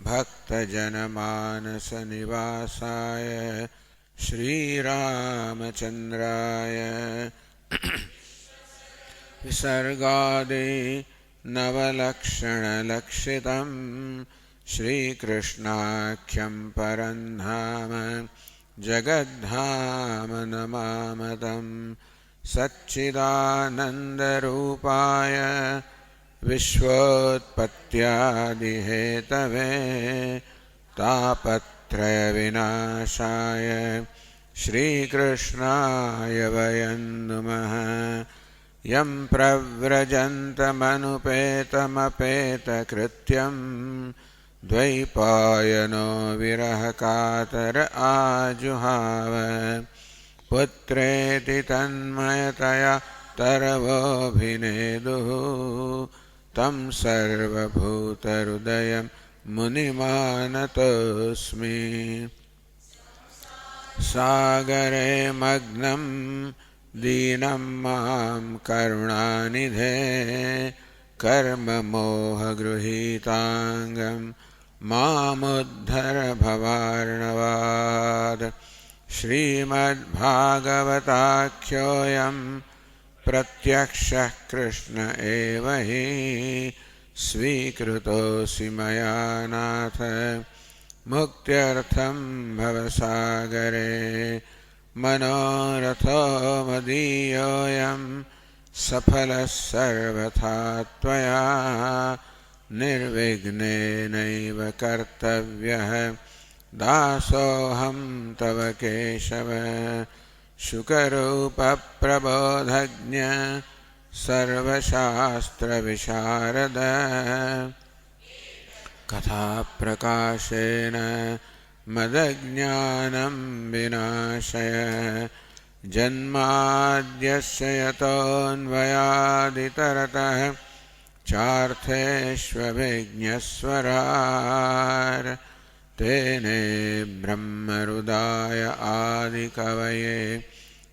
भक्तजनमानस निवासाय श्रीरामचन्द्राय विसर्गादि नवलक्षणलक्षितं श्रीकृष्णाख्यं परं धाम जगद्धाम नमामतं सच्चिदानन्दरूपाय विश्वोत्पत्त्यादिहेतवे तापत्रयविनाशाय श्रीकृष्णाय वयं नुमः। यं प्रव्रजन्तमनुपेतमपेतकृत्यं द्वैपायनो विरहकातर आजुहाव पुत्रेति तन्मयतया तरवोऽभिनेदुः तं सर्वभूतहृदयं मुनिमानतोऽस्मि। सागरे मग्नं दीनं मां करुणानिधे कर्ममोहगृहीताङ्गं मामुद्धर भवार्णवात्। श्रीमद्भागवताख्योऽयं प्रत्यक्षः कृष्ण एव हि स्वीकृतोऽसि मया नाथ मुक्त्यर्थं भवसागरे। मनोरथो मदीयोऽयं सफलः सर्वथा त्वया निर्विघ्नेनैव कर्तव्यः दासोऽहं तव केशव। शुकरूपप्रबोधज्ञ सर्वशास्त्रविशारद कथाप्रकाशेन मदज्ञानं विनाशय। जन्माद्यस्य यतोऽन्वयादितरतः चार्थेष्वभिज्ञस्वराट् तेने ब्रह्महृदाय आदिकवये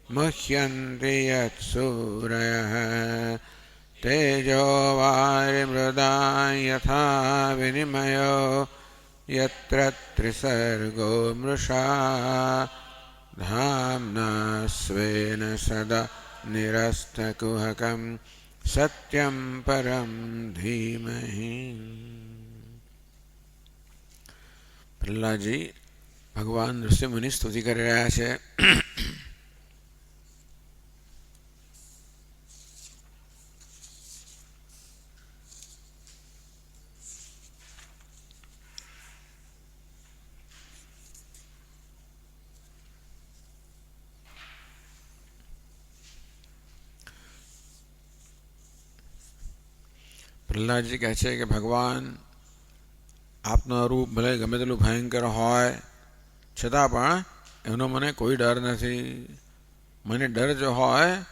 मुह्यन्ति यत्सूरयः तेजो वारिमृदां यथा विनिमयो यत्र त्रिसर्गो मृषा धाम्ना स्वेन सदा निरस्तकुहकं सत्यं परं धीमहि। પ્રહલાદજી ભગવાન ઋષિમુનિ સ્તુતિ કરી રહ્યા છે. પ્રહલાદજી કહે છે કે ભગવાન આપનો રૂપ ભલે ગમે તેટલું ભયંકર હોય છતાં પણ એનો મને કોઈ ડર નથી. મને ડર જો હોય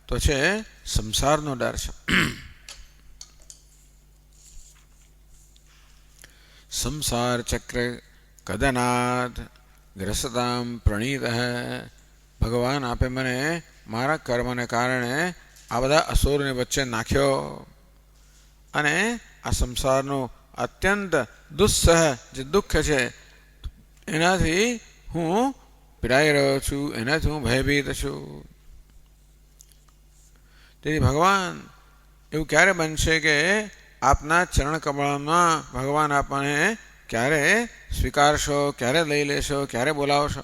તો છે સંસારનો ડર છે. સંસાર ચક્ર કદનાથ ગ્રસતામ પ્રણીત. ભગવાન આપે મને મારા કર્મને કારણે આ બધા અસુરોની વચ્ચે નાખ્યો અને આ સંસારનું અત્યંત દુસ્સહ જે દુઃખ છે એનાથી હું પીડાઈ રહ્યો છું, એનાથી હું ભયભીત છું. તેથી ભગવાન એવું ક્યારે બનશે કે આપના ચરણ કમળમાં ભગવાન આપણને ક્યારે સ્વીકારશો, ક્યારે લઈ લેશો, ક્યારે બોલાવશો?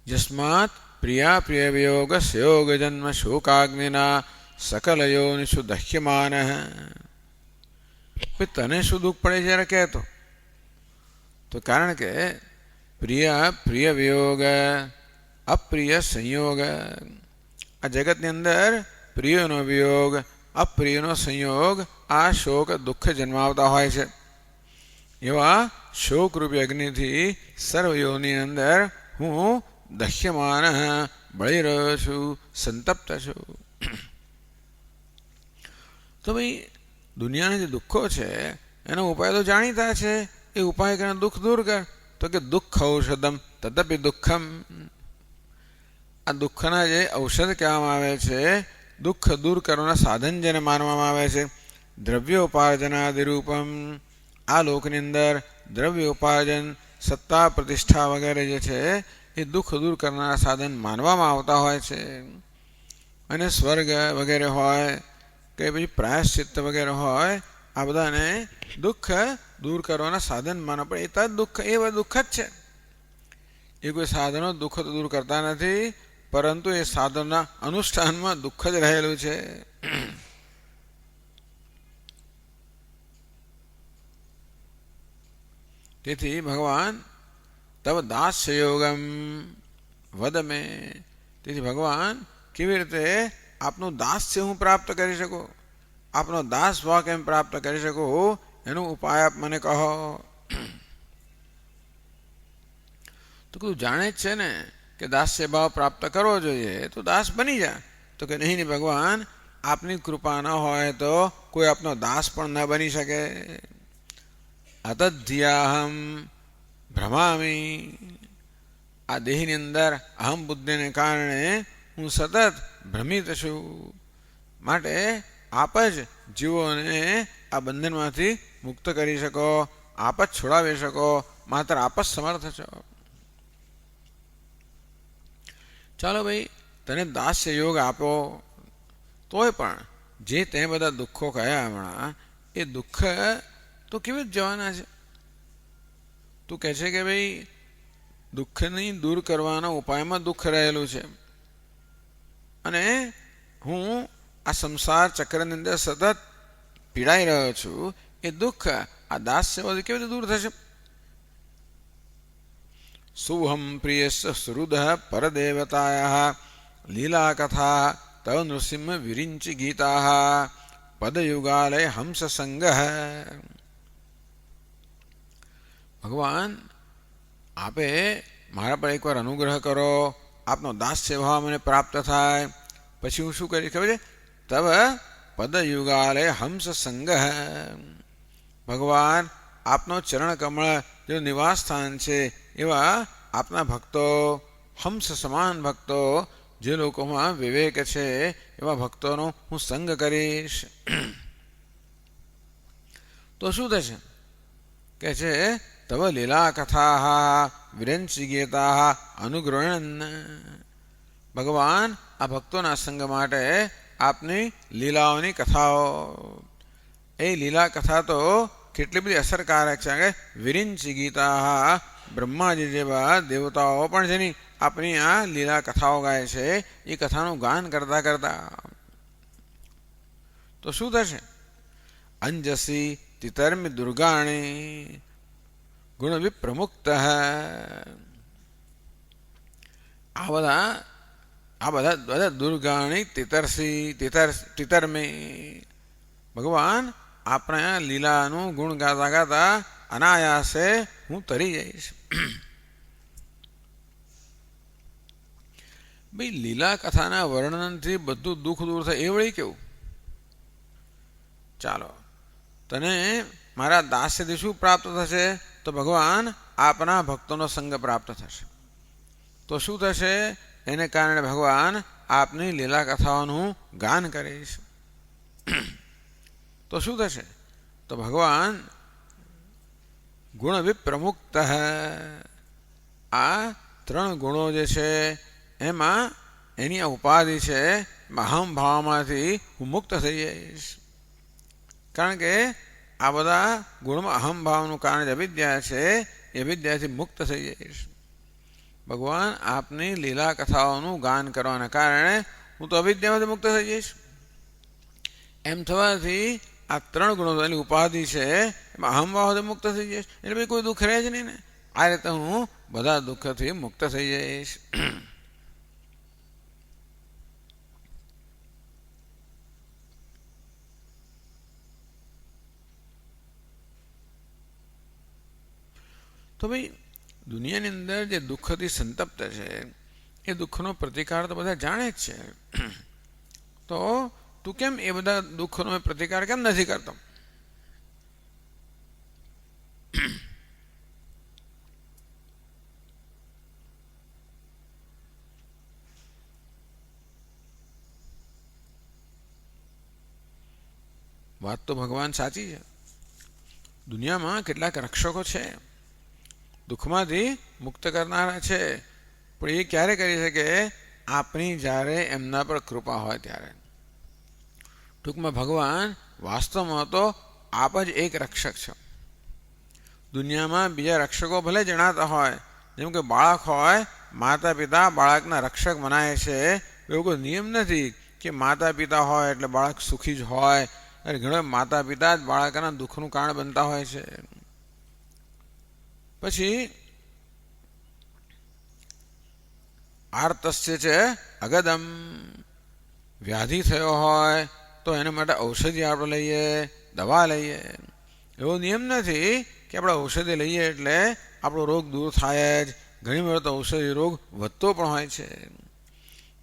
જસ્માત પ્રિયા પ્રિય વિયોગ સયોગ જન્મ શોકાગ્નિના સકલ યોનિષુ દહ્યમાન. તને શું દુઃખ પડે જ્યારે કહેતો? તો કારણ કે પ્રિય પ્રિય વિયોગ અપ્રિય સંયોગ. આ જગતની અંદર પ્રિયનો વિયોગ અપ્રિયનો સંયોગ આ શોક દુઃખ જન્માવતા હોય છે. એવા શોકરૂપી અગ્નિથી સર્વયોની અંદર હું દહ્યમાન બળી રહ્યો છું, સંતપ્ત છું. તો ભાઈ દુનિયાના જે દુઃખો છે એનો ઉપાય તો જાણીતા છે. એ ઉપાય કરીને દુઃખ દૂર કર. તો કે દુઃખ ઔષધમ તદપી દુઃખમ. આ દુઃખના જે ઔષધ કહેવામાં આવે છે, દુઃખ દૂર કરવાના સાધન જેને માનવામાં આવે છે, દ્રવ્યોપાર્જનાદિરૂપમ. આ લોકની અંદર દ્રવ્ય ઉપાર્જન સત્તા પ્રતિષ્ઠા વગેરે જે છે એ દુઃખ દૂર કરનારા સાધન માનવામાં આવતા હોય છે. અને સ્વર્ગ વગેરે હોય કે પછી પ્રાયશ્ચિત્ત વગેરે હોય, આ બધાને દુઃખ દૂર કરવાના સાધન માનવા પડે. એ તો દુઃખ એ દુઃખ જ છે. એ કોઈ સાધનો દુઃખ તો દૂર કરતા નથી, પરંતુ એ સાધનના અનુષ્ઠાનમાં દુઃખ જ રહેલું છે. તેથી ભગવાન તવ દાસ્ય યોગમ વદ મે. તેથી ભગવાન કેવી રીતે આપનું દાસ્ય હું પ્રાપ્ત કરી શકું, આપનો દાસ ભાવ કેમ પ્રાપ્ત કરી શકું, એનો ઉપાય આપ મને કહો. તો તું જાણે જ છે ને કે દાસ્ય ભાવ પ્રાપ્ત કરવો જોઈએ, તો દાસ બની જા. તો કે નહીં ભગવાન, આપની કૃપા ન હોય તો કોઈ આપનો દાસ પણ ન બની શકે. અતધ્યાહમ ભ્રમામી. આ દેહની અંદર અહમ બુદ્ધિને કારણે હું સતત ભ્રમિત છું. માટે આપ જ જીવોને આ બંધનમાંથી મુક્ત કરી શકો, આપ જ છોડાવી શકો, માત્ર આપ જ સમર્થ છો. ચાલો ભાઈ, તને દાસ્ય યોગ આપો, તોય પણ જે તે બધા દુઃખો કયા હમણાં, એ દુઃખ તો કેવી જ જવાના છે. તું કહે છે કે ભાઈ દુઃખની દૂર કરવાના ઉપાયમાં દુઃખ રહેલું છે, અને હું આ સંસાર ચક્રની અંદર સતત પીડાઈ રહ્યો છું. એ દુઃખ આ દાસ્ય કેવી રીતે દૂર થશે? શુભમ પ્રિયસ્ස સુહૃદ પરદેવતાયા લીલા કથા તવ નૃસિંહ વિરિંચી ગીતા પદયુગાલય હંસ સંગ. ભગવાન આપે મારા પર એકવાર અનુગ્રહ કરો, આપનો દાસ્ય ભાવ મને પ્રાપ્ત થાય, પછી હું શું કરીશ ખબર છે? તવ પદયુગાલય હંસ સંગ. ભગવાન આપનો ચરણ કમળ જો નિવાસ સ્થાન છે, એવા આપના ભક્તો હંસ સમાન ભક્તો, જે લોકોમાં વિવેક છે એવા ભક્તોનો હું સંગ કરીશ. તો શું થશે કે છે તવ લીલા કથા વિરંચિગેતા અનુગૃહણ. ભગવાન આ ભક્તોના સંગ માટે આપની લીલાઓની કથાઓ, એ લીલા કથા તો કેટલી બધી અસરકારક છે કે વિરિંચી ગીતા, બ્રહ્માજી જેવા દેવતાઓ પણ જેની આપની આ લીલા કથાઓ ગાય છે એ કથાનું ગાન કરતા કરતા તો શું થશે? અંજસી તિતર્મિ દુર્ગાણી ગુણ વિપ્રમુક્ત. આ બધા દુર્ગાણી તિતર્મી. ભગવાન આપણે લીલાનું ગુણ ગાતા ગાતા અનાયાસે હું તરી જઈશ. ભાઈ લીલા કથાના વર્ણનથી બધું દુઃખ દૂર થાય એ વળી કેવું? ચાલો, તને મારા દાસ્યથી શું પ્રાપ્ત થશે? તો ભગવાન આપના ભક્તોનો સંગ પ્રાપ્ત થશે. તો શું થશે? એને કારણે ભગવાન આપની લીલા કથાઓનું ગાન કરીશ. તો શું થશે? તો ભગવાન ગુણ વિપ્રમુક્ત. આ ત્રણ ગુણો જે છે એમાં એની આ ઉપાધિ છે, અહમ ભાવમાંથી હું મુક્ત થઈ જઈશ. કારણ કે આ બધા ગુણમાં અહમ ભાવનું કારણ જે અવિદ્યા છે એ અવિદ્યાથી મુક્ત થઈ જઈશ. ભગવાન આપની લીલા કથાઓનું ગાન કરવાના કારણે હું તો અવિદ્યામાંથી મુક્ત થઈ જઈશ. એમ થવાથી આ ત્રણ ગુણો એની ઉપાધિ છે એમાં અહમ ભાવથી મુક્ત થઈ જઈશ. એટલે ભાઈ કોઈ દુઃખ રહે જ નહીં ને. આ રીતે હું બધા દુઃખથી મુક્ત થઈ જઈશ. તો ભાઈ દુનિયાની અંદર જે દુઃખથી સંતપ્ત છે એ દુઃખનો પ્રતિકાર તો બધા જાણે જ છે. તો તું કેમ એ બધા દુઃખનો પ્રતિકાર કેમ નથી કરતો? વાત તો ભગવાન સાચી છે. દુનિયામાં કેટલાક રક્ષકો છે, દુઃખમાંથી મુક્ત કરનારા છે, પણ એ ક્યારે કરી શકે? આપણી જ્યારે એમના પર કૃપા હોય ત્યારે. ટૂંકમાં ભગવાન વાસ્તવમાં તો આપ જ એક રક્ષક છે. દુનિયામાં બીજા રક્ષકો ભલે જણાતા હોય, જેમ કે બાળક હોય, માતા પિતા બાળકના રક્ષક મનાય છે. એવો કોઈ નિયમ નથી કે માતા પિતા હોય એટલે બાળક સુખી જ હોય. અને ઘણા માતા પિતા જ બાળકના દુઃખનું કારણ બનતા હોય છે. પછી આર્તસ્ય છે અગદમ. વ્યાધિ થયો હોય તો એના માટે ઔષધિ આપણે લઈએ, દવા લઈએ. એવો નિયમ નથી કે આપણે ઔષધિ લઈએ એટલે આપણો રોગ દૂર થાય જ. ઘણી વાર તો ઔષધિ રોગ વધતો પણ હોય છે.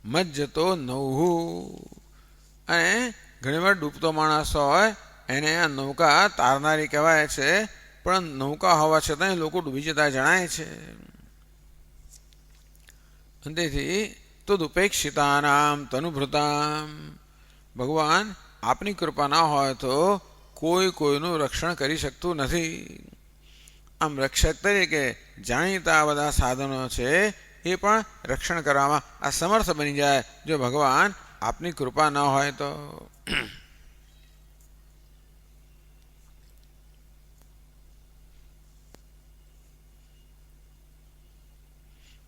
મજ્જતો નૌહુ. અને ઘણીવાર ડૂબતો માણસ હોય એને આ નૌકા તારનારી કહેવાય છે, પણ નૌકા હોવા છતાં લોકો ડૂબી જતા જણાય છે. તેથી તદુપેક્ષિતાનામ તનુભૃતામ. ભગવાન આપની કૃપા ના હોય તો કોઈ કોઈનું રક્ષણ કરી શકતું નથી. આમ રક્ષક તરીકે જાણીતા બધા સાધનો છે એ પણ રક્ષણ કરવામાં અસમર્થ બની જાય જો ભગવાન આપની કૃપા ન હોય તો.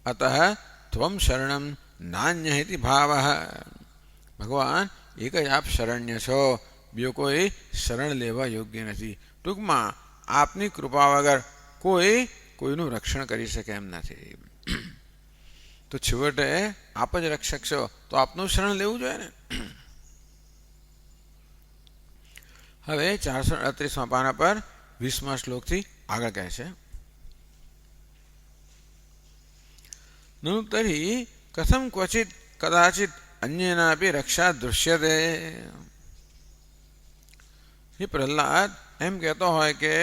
અતઃ ત્વમ શરણમ નાન્યહિતિ ભાવઃ. ભગવાન એક જ આપ શરણ્ય છો, બીજો કોઈ શરણ લેવા યોગ્ય નથી. ટૂંકમાં આપની કૃપા વગર કોઈ કોઈનું રક્ષણ કરી શકે એમ નથી. તો છેવટે આપ જ રક્ષક છો તો આપનું શરણ લેવું જોઈએ ને. હવે 438 પાના પર 20મા શ્લોકથી આગળ કહે છે. નુ તર્હિ કથમ ક્વચિત કદાચિત અન્યેનાપી રક્ષા દૃશ્યતે. એ પ્રહલાદ એમ કહેતો હોય કે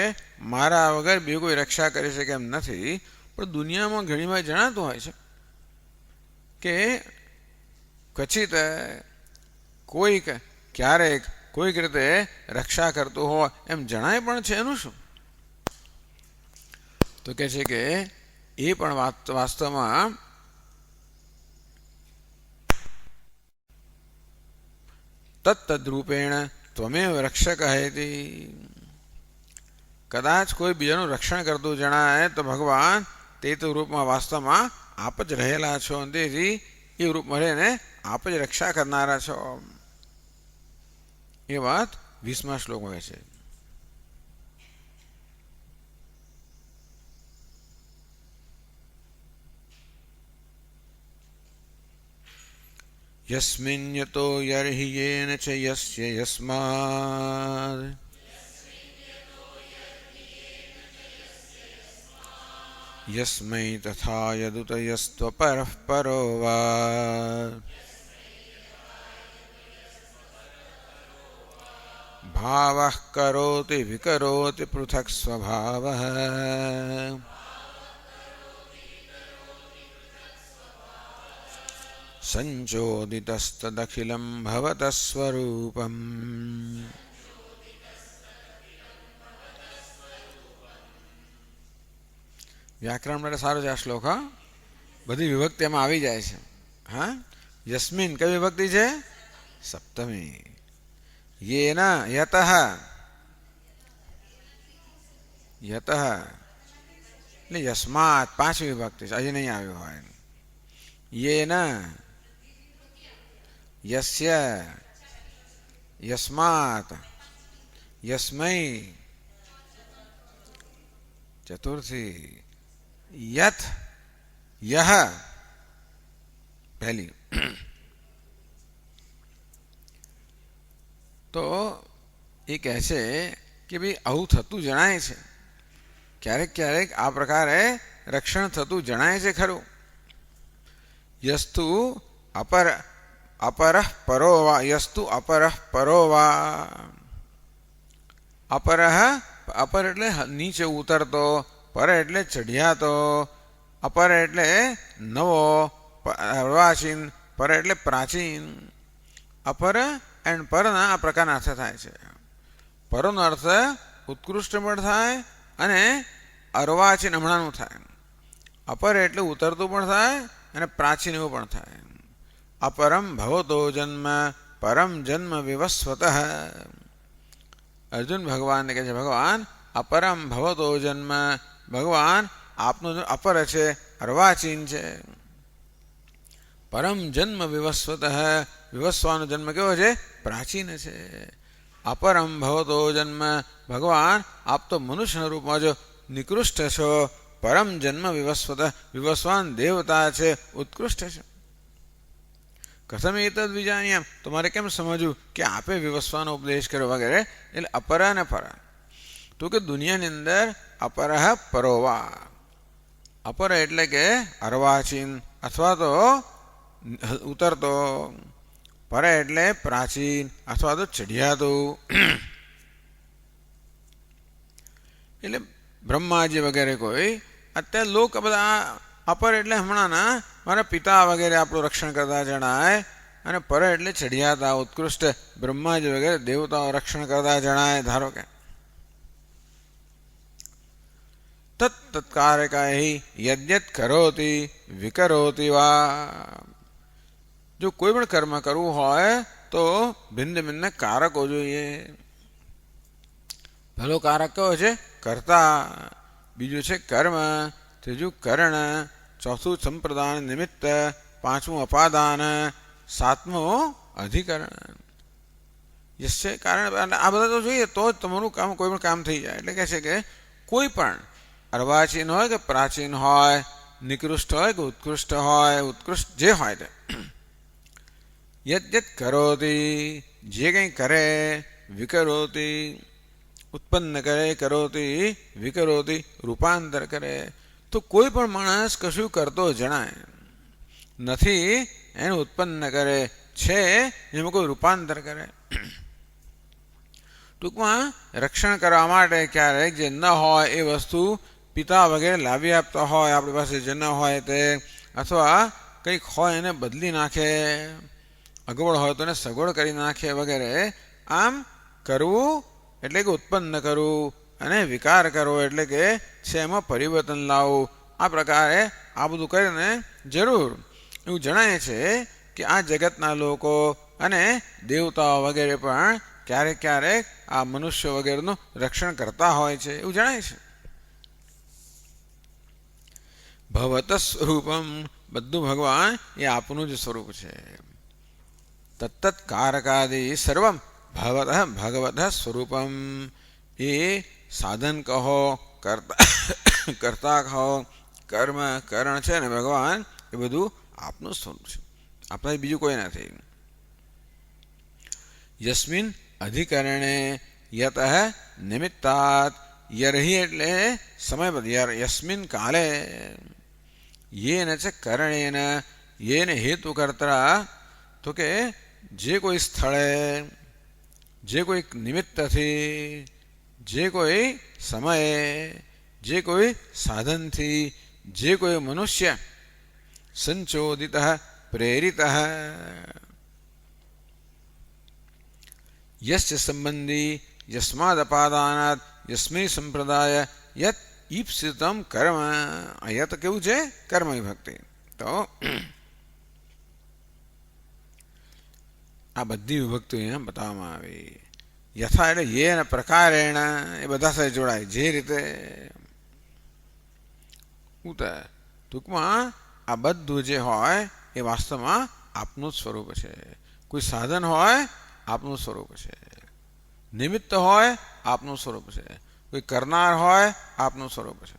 મારા વગર બીજું કોઈ રક્ષા કરી શકે એમ નથી, પણ દુનિયામાં ઘણીવાર જણાતું હોય છે. કે ક્વચિત કોઈક ક્યારેક કોઈક રીતે રક્ષા કરતું હોય એમ જણાય પણ છે, એનું શું? તો કહે છે કે એ પણ વાસ્તવમાં તત્તદ્રૂપેણ ત્વમેવ રક્ષક હૈતી. કદાચ કોઈ બીજાનું રક્ષણ કરતું જણાય તો ભગવાન તે તો રૂપમાં વાસ્તવમાં આપ જ રહેલા છો, તેથી એ રૂપમાં રહીને આપ જ રક્ષા કરનારા છો. એ વાત 20મા શ્લોકમાં છે. યસ્મિન યતો યર્હિ યેન ચ યસ્ય યસ્માદ યસ્મૈ તથા યદુત યસ્ત્વપરઃ પરો વા ભાવઃ કરોતિ વિકરોતિ પૃથક્ સ્વભાવઃ સંચોદિતસ્તદખિલં ભવતઃ સ્વરૂપમ. વ્યાકરણ માટે સારો છે આ શ્લોક. હા, બધી વિભક્તિ એમાં આવી જાય છે. હા, યસ્મિન કઈ વિભક્તિ છે? સપ્તમી. યેન યતઃ યતઃ એટલે યસ્માત પાંચમી વિભક્તિ છે, હજી નહીં આવ્યો હોય. યેન યસ્ય યસ્માત યસ્મૈ ચતુર્થી યત યહ પહેલી. તો એ કહે છે કે ભાઈ આવું થતું જણાય છે, ક્યારેક ક્યારેક આ પ્રકારે રક્ષણ થતું જણાય છે ખરું. યસ્તુ અપરઃ પરો વા યસ્તુ અપરઃ પરો વા. અપર એટલે નીચે ઉતરતો, પર એટલે ચઢિયાતો, અપર એટલે નવો, અર્વાચીન, પર એટલે પ્રાચીન. અપર એન્ડ પરના આ પ્રકારના અર્થ થાય છે. પરોનો અર્થ ઉત્કૃષ્ટ પણ થાય અને અર્વાચીન હમણાંનું થાય. અપર એટલે ઉતરતું પણ થાય અને પ્રાચીન એવું પણ થાય. અપરમ ભવતો જન્મ પરમ જન્મ વિવસ્વતઃ. અર્જુન ભગવાનને કહે છે, ભગવાન અપરમ ભવતો જન્મ, ભગવાન આપનું અપર છે, અર્વાચીન છે. પરમ જન્મ વિવસ્વતઃ, વિવસ્વાનો જન્મ કેવો છે? પ્રાચીન છે. અપરમ ભવતો જન્મ, ભગવાન આપ તો મનુષ્યના રૂપમાં જો નિકૃષ્ટ છો. પરમ જન્મ વિવસ્વત, વિવસ્વાન દેવતા છે, ઉત્કૃષ્ટ છે. કથમ એતદ વિજાનીયમ, તમારે કેમ સમજવું કે આપે વિવસ્વાનો ઉપદેશ કર્યો વગેરે. એટલે અપર અને પર, તો કે દુનિયાની અંદર અપરઃ પરોવા. અપર એટલે કે અર્વાચીન અથવા તો ઉતરતો, પર એટલે પ્રાચીન અથવા તો ચઢિયાતું. એટલે બ્રહ્માજી વગેરે કોઈ અત્યારે લોક બધા અપર એટલે હમણાંના મારા પિતા વગેરે આપણું રક્ષણ કરતા જણાય, અને પર એટલે ચઢિયાતા ઉત્કૃષ્ટ બ્રહ્માજી વગેરે દેવતાઓ રક્ષણ કરતા જણાય. ધારો કે તત્કારકાય યદ્યત કરોતિ વિકરોતિ વા. જો કોઈ પણ કર્મ કરવું હોય તો ભિન્ન ભિન્ન કારકો જોઈએ. પહેલો કારક કયો છે? કર્તા. બીજું છે કર્મ. ત્રીજું કરણ. ચોથું સંપ્રદાન નિમિત્ત. પાંચમું અપાદાન. સાતમું અધિકરણ. યસ્ય કારણ. આ બધા તો જોઈએ તો જ તમારું કામ કોઈ પણ કામ થઈ જાય. એટલે કહે છે કે કોઈ પણ અર્વાચીન હોય કે પ્રાચીન હોય, નિકૃષ્ટ હોય કે ઉત્કૃષ્ટ હોય, ઉત્કૃષ્ટ જે હોય તે યદ્યત કરોતિ, જે કંઈ કરે, વિકરોતિ ઉત્પન્ન કરે, કરોતિ વિકરોતિ રૂપાંતર કરે. તો કોઈ પણ માણસ કશું કરતો જણાય નથી, એનું ઉત્પન્ન કરે છે, એમાં કોઈ રૂપાંતર કરે. ટૂંકમાં રક્ષણ કરવા માટે ક્યારેક જે ન હોય એ વસ્તુ પિતા વગેરે લાવી આપતા હોય આપણી પાસે, જે ન હોય તે, અથવા કંઈક હોય એને બદલી નાખે, અગવડ હોય તો એને સગવડ કરી નાખે વગેરે. આમ કરવું એટલે કે ઉત્પન્ન કરવું અને વિકાર કરવો એટલે કે છે એમાં પરિવર્તન લાવવું. આ પ્રકારે આ બધું કરીને જરૂર એવું જણાય છે કે આ જગતના લોકો અને દેવતાઓ વગેરે પણ ક્યારેક ક્યારેક આ મનુષ્ય વગેરેનું રક્ષણ કરતા હોય છે એવું જણાય છે. ભવત સ્વરૂપમ, બધું ભગવાન એ આપનું જ સ્વરૂપ છે. તત્તત કારકાદિ સર્વમ ભગવત ભગવત સ્વરૂપમ, એ સાધન કહો, કર્તા કહો, કર્મ કરણ છે ને ભગવાન એ બધું આપનું સ્વરૂપ છે, આપણા બીજું કોઈ નથી. યસ્મિન અધિકરણે યત નિમિત્તાત, યરહી એટલે સમય, યસ્મિન કાલે, યેન ચ કરણેન, યેન હેતુ કર્તા, તો કે જે કોઈ સ્થળે, જે કોઈ નિમિત્તથી, જે કોઈ સમયે, જે કોઈ સાધનથી, જે કોઈ મનુષ્ય સંચોદિત પ્રેરિત યસ્ય સંબંધી યસ્માદ અપાદાનાદ યસ્મૈ સંપ્રદાય યત ઈપ્સિતમ કર્મ. અહીંયા તો કેવું છે? કર્મ વિભક્તિ. તો આ બધી વિભક્તિ અહીંયા બતાવવામાં આવી. યથા એટલે યેન પ્રકારેણ, એ બધા સાથે જોડાય, જે રીતે. ટૂંકમાં આ બધું જે હોય એ વાસ્તવમાં આપનું જ સ્વરૂપ છે. કોઈ સાધન હોય આપનું સ્વરૂપ છે, નિમિત્ત હોય આપનું સ્વરૂપ છે, કોઈ કરનાર હોય આપનું સ્વરૂપ છે.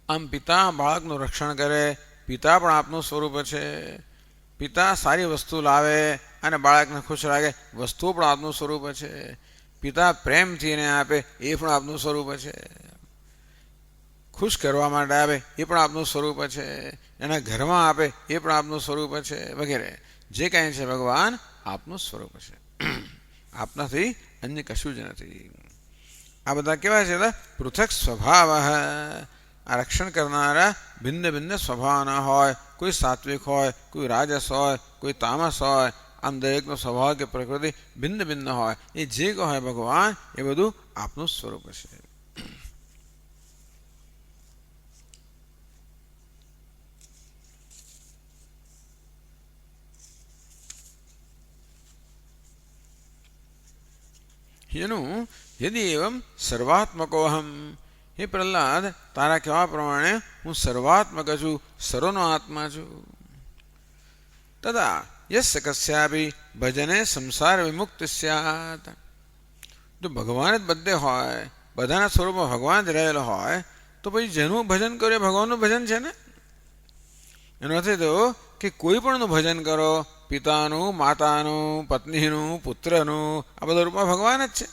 આમ પિતા બાળકનું રક્ષણ કરે, પિતા પણ આપનું સ્વરૂપ છે. પિતા સારી વસ્તુ લાવે અને બાળકને ખુશ રાખે, વસ્તુ પણ આપનું સ્વરૂપ છે. પિતા પ્રેમથી એને આપે, એ પણ આપનું સ્વરૂપ છે. ખુશ કરવા માટે આપે, એ પણ આપનું સ્વરૂપ છે. એના ઘરમાં આપે, એ પણ આપનું સ્વરૂપ છે વગેરે. જે કાંઈ છે ભગવાન આપનું સ્વરૂપ છે, આપનાથી અન્ય કશું જ નથી. આ બધા કેવા છે? પૃથક સ્વભાવ. આ રક્ષણ કરનારા ભિન્ન ભિન્ન સ્વભાવના હોય, કોઈ સાત્વિક હોય, કોઈ રાજસ હોય, કોઈ તામસ હોય. આમ દરેકનો સ્વભાવ કે પ્રકૃતિ ભિન્ન ભિન્ન હોય. એ જે કહે ભગવાન એ બધું આપનું સ્વરૂપ છે. એનું યદિ એવમ સર્વાત્મકોહમ, હે પ્રહલાદ, તારા કહેવા પ્રમાણે હું સર્વાત્મક છું, સર્વનો આત્મા છું. તદા યસ્ય કસ્યાપી ભજને સંસાર વિમુક્તિ સ્યાત, જો ભગવાન જ બધે હોય, બધાના સ્વરૂપમાં ભગવાન જ રહેલો હોય, તો પછી જેનું ભજન કરો એ ભગવાનનું ભજન છે ને. એનો અર્થ તો કે કોઈ પણનું ભજન કરો, પિતાનું, માતાનું, પત્નીનું, પુત્રનું, આ બધા રૂપમાં ભગવાન જ છે.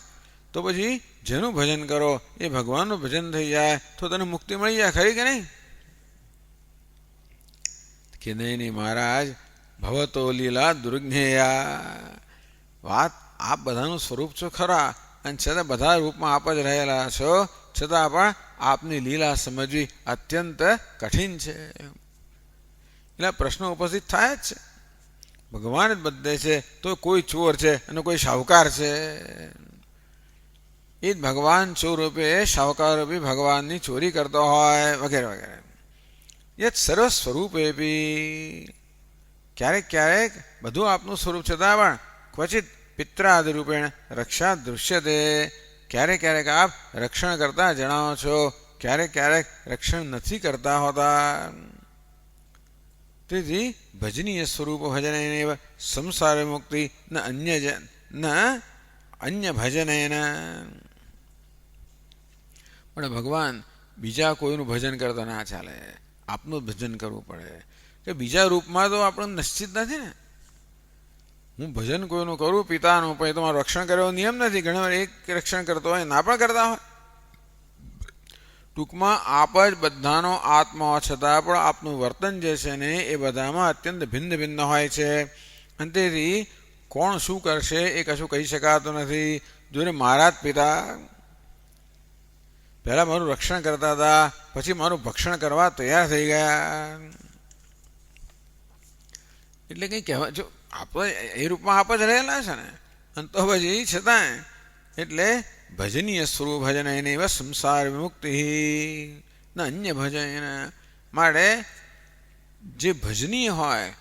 તો પછી જેનું ભજન કરો એ ભગવાનનું ભજન થઈ જાય તો તને મુક્તિ મળી જાય, ખરી કે નહીં? કે નહીં મહારાજ, ભવતો લીલા દુર્જ્ઞેયા. વાત આપ બધાનું સ્વરૂપ છો ખરા, અને છતાં બધા રૂપમાં આપ જ રહેલા છો, છતાં પણ આપની લીલા સમજવી અત્યંત કઠિન છે. એટલે પ્રશ્નો ઉપસ્થિત થાય જ છે. ભગવાન જ બધે છે તો કોઈ ચોર છે અને કોઈ શાહુકાર છે. એ જ ભગવાન ચોર રૂપે, શાહુકાર રૂપે ભગવાનની ચોરી કરતો હોય વગેરે વગેરે. એ સર્વ સ્વરૂપે બી ક્યારેક ક્યારેક બધું આપનું સ્વરૂપ છતાં પણ ક્વચિત પિત્રાદિ રૂપેણ રક્ષા દૃશ્યતે, ક્યારેક ક્યારેક આપ રક્ષણ કરતા જણાવો છો, ક્યારેક ક્યારેક રક્ષણ નથી કરતા હોતા. તેથી ભજનીય સ્વરૂપ ભજનેન સંસાર મુક્તિ ન અન્ય ભજનેન. પણ ભગવાન બીજા કોઈનું ભજન કરતા ના ચાલે, આપનું ભજન કરવું પડે. કે બીજા રૂપમાં તો આપણને નિશ્ચિત નથી ને. હું ભજન કોઈનું કરું પિતાનું, પણ એ તો મારું રક્ષણ કરવાનો નિયમ નથી. ઘણી વાર એક રક્ષણ કરતો હોય, ના પણ કરતા હોય. ટૂંકમાં આપ જ બધાનો આત્મા હોવા છતાં પણ આપનું વર્તન જે છે ને એ બધામાં અત્યંત ભિન્ન ભિન્ન હોય છે. અને તેથી કોણ શું કરશે એ કશું કહી શકાતું નથી. જોને મારા જ પિતા પહેલાં મારું રક્ષણ કરતા હતા, પછી મારું ભક્ષણ કરવા તૈયાર થઈ ગયા. એટલે કંઈ કહેવા જો આપ એ રૂપમાં આપ જ રહેલા છે ને, અને તો પછી છતાંય એટલે ભજનીય સ્વરૂપ ભજન એને એવા સંસાર વિમુક્તિ ન અન્ય ભજન માટે જે ભજનીય હોય,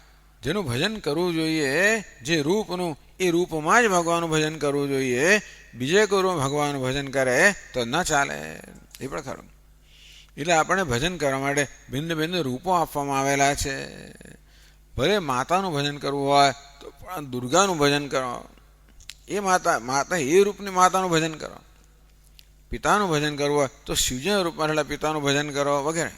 જેનું ભજન કરવું જોઈએ, જે રૂપનું એ રૂપમાં જ ભગવાનનું ભજન કરવું જોઈએ. બીજે કોઈ ભગવાનનું ભજન કરે તો ન ચાલે. એ પણ ખરું. એટલે આપણે ભજન કરવા માટે ભિન્ન ભિન્ન રૂપો આપવામાં આવેલા છે. ભલે માતાનું ભજન કરવું હોય તો પણ દુર્ગાનું ભજન કરો, એ માતા એ રૂપની માતાનું ભજન કરો. પિતાનું ભજન કરવું હોય તો શિવજીના રૂપમાં રહેલા પિતાનું ભજન કરો વગેરે.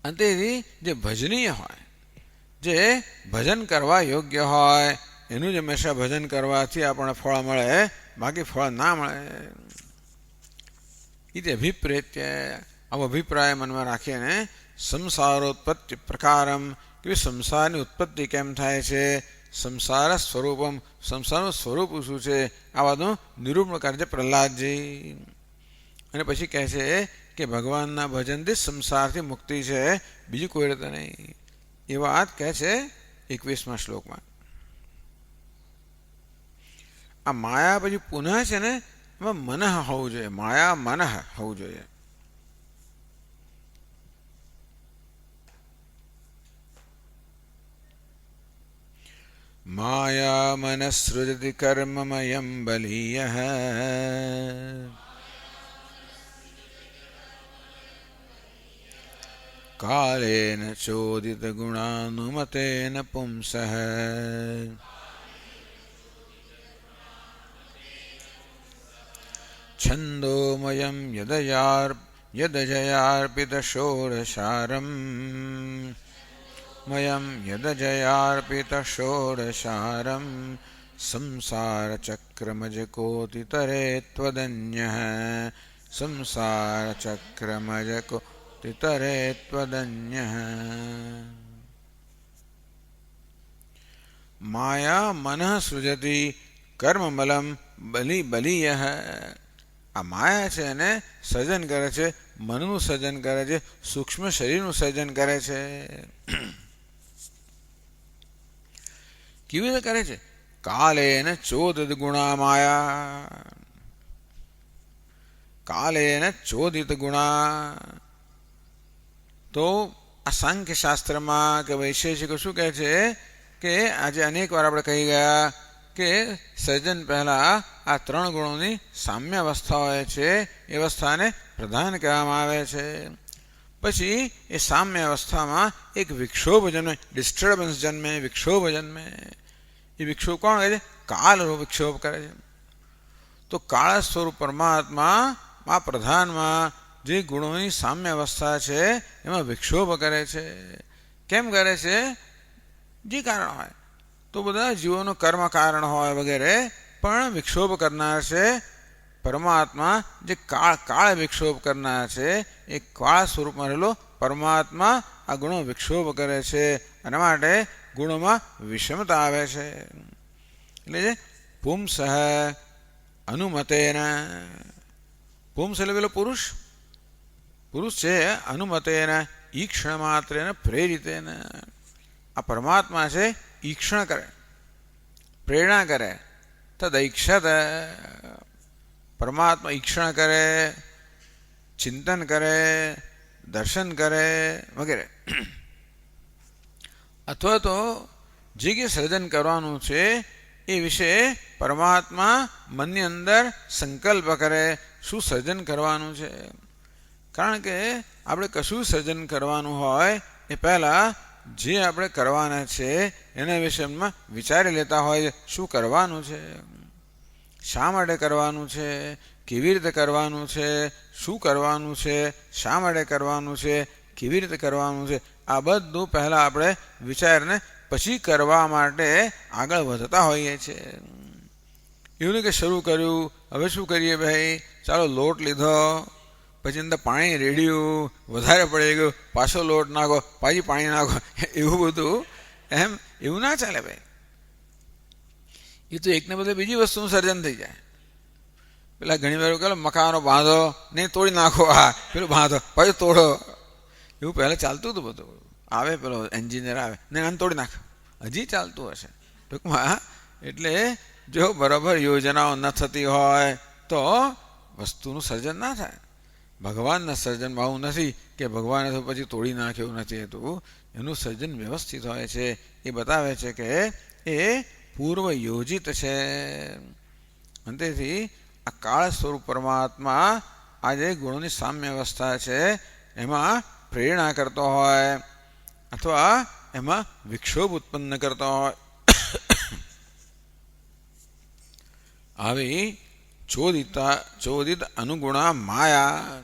અને તેથી જે ભજનીય હોય, જે ભજન કરવા યોગ્ય હોય એનું જ હંમેશા ભજન કરવાથી આપણને ફળ મળે, બાકી ફળ ના મળે. એ અભિપ્રેત્ય આવો અભિપ્રાય મનમાં રાખીને સંસારોત્પત્તિ પ્રકારમ કે સંસારની ઉત્પત્તિ કેમ થાય છે, સંસાર સ્વરૂપમ સંસારનું સ્વરૂપ શું છે, આ વાતનું નિરૂપણ કરે છે પ્રહલાદજી. અને પછી કહે છે કે ભગવાનના ભજનથી સંસારથી મુક્તિ છે, બીજી કોઈ રીતે નહીં. એ વાત કહે છે 21મા શ્લોકમાં. આ માયા પછી પુનઃ છે ને એમાં મનઃ હોવું જોઈએ, માયા મનઃ હોવું જોઈએ. માયા મનસૃજતિ કર્મમયં બલીયઃ કાલેન ચોદિત ગુણાનુમતેન પુંસઃ છંદોમયં યદજયાર્પિતષોડશારમ મયં યદજયાર્પિતષોડશારમ સંસારચક્રમજકોતિતરે ત્વદન્યઃ સંસારચક્રમજકોતિતરે ત્વદન્યઃ. માયા મનઃ સૃજતિ કર્મમલમ બલીયઃ. આ માયા છે એને સર્જન કરે છે, મનનું સર્જન કરે છે, સૂક્ષ્મ શરીરનું સર્જન કરે છે. કેવી રીતે કરે છે? કાલેન ચોદિત ગુણા માયા, કાલેન ચોદિત ગુણા. તો આ સાંખ્ય શાસ્ત્રમાં કે વૈશેષિકો શું કહે છે કે આજે અનેક વાર આપણે કહી ગયા કે સર્જન પહેલા આ 3 ગુણોની સામ્ય અવસ્થા હોય છે, એ અવસ્થાને પ્રધાન કહેવામાં આવે છે. પછી એ સામ્ય અવસ્થામાં એક વિક્ષોભ જન્મે, ડિસ્ટર્બન્સ જન્મે, વિક્ષોભ જન્મે. એ વિક્ષોભ કોણ કહે છે? કાળરૂપ વિક્ષોભ કરે છે. તો કાળ સ્વરૂપ પરમાત્મા આ પ્રધાનમાં જે ગુણોની સામ્ય અવસ્થા છે એમાં વિક્ષોભ કરે છે. કેમ કરે છે? જે કારણ હોય તો બધા જીવોનું કર્મ કારણ હોય વગેરે, પણ વિક્ષોભ કરનાર છે પરમાત્મા. જે કાળ વિક્ષોભ કરનાર છે એ કાળ સ્વરૂપમાં રહેલો પરમાત્મા આ ગુણો વિક્ષોભ કરે છે, અને માટે ગુણોમાં વિષમતા આવે છે. એટલે જે પુંસઃ અનુમતેન, પુંસ એટલે પેલો પુરુષ, પુરુષ છે અનુમતેન ઈક્ષણ માત્રેન પ્રેરિતેન. આ પરમાત્મા છે ઈક્ષણ કરે, પ્રેરણા કરે. તદૈક્ષત, પરમાત્મા ઈક્ષણ કરે, ચિંતન કરે, દર્શન કરે વગેરે. અથવા તો જે કે સર્જન કરવાનું છે એ વિશે પરમાત્મા મનની અંદર સંકલ્પ કરે, શું સર્જન કરવાનું છે. કારણ કે આપણે કશું સર્જન કરવાનું હોય એ પહેલાં જે આપણે કરવાના છે એના વિષયમાં વિચારી લેતા હોય, શું કરવાનું છે, શા માટે કરવાનું છે, કેવી રીતે કરવાનું છે, શું કરવાનું છે, શા માટે કરવાનું છે, કેવી રીતે કરવાનું છે. આ બધું પહેલાં આપણે વિચારીને પછી કરવા માટે આગળ વધતા હોઈએ છીએ. એવું નહીં કે શરૂ કર્યું, હવે શું કરીએ ભાઈ, ચાલો લોટ લીધો, પછી અંદર પાણી રેડ્યું, વધારે પડી ગયું, પાછો લોટ નાખો, પાછી પાણી નાખો, એવું બધું એમ એવું ના ચાલે ભાઈ. એ તો એકને બદલે બીજી વસ્તુનું સર્જન થઈ જાય. પેલા ઘણી વાર કહે મકાનો બાંધો, નહીં તોડી નાખો, હા પેલું બાંધો પછી તોડો, એવું પહેલાં ચાલતું હતું બધું. આવે પેલો એન્જિનિયર આવે ને આને તોડી નાખ, હજી ચાલતું હશે. ટૂંકમાં એટલે જો બરાબર યોજનાઓ ન થતી હોય તો વસ્તુનું સર્જન ના થાય. ભગવાનના સર્જનમાં આવું નથી કે ભગવાને તો પછી તોડી નાખ્યું નથી હતું. એનું સર્જન વ્યવસ્થિત હોય છે. એ બતાવે છે કે એ પૂર્વ યોજિત છે. અને તેથી આ કાળ સ્વરૂપ પરમાત્મા આ જે ગુણોની સામ્ય અવસ્થા છે એમાં પ્રેરણા કરતો હોય અથવા એમાં વિક્ષોભ ઉત્પન્ન કરતો હોય. આવી ચોદિત અનુગુણા માયા.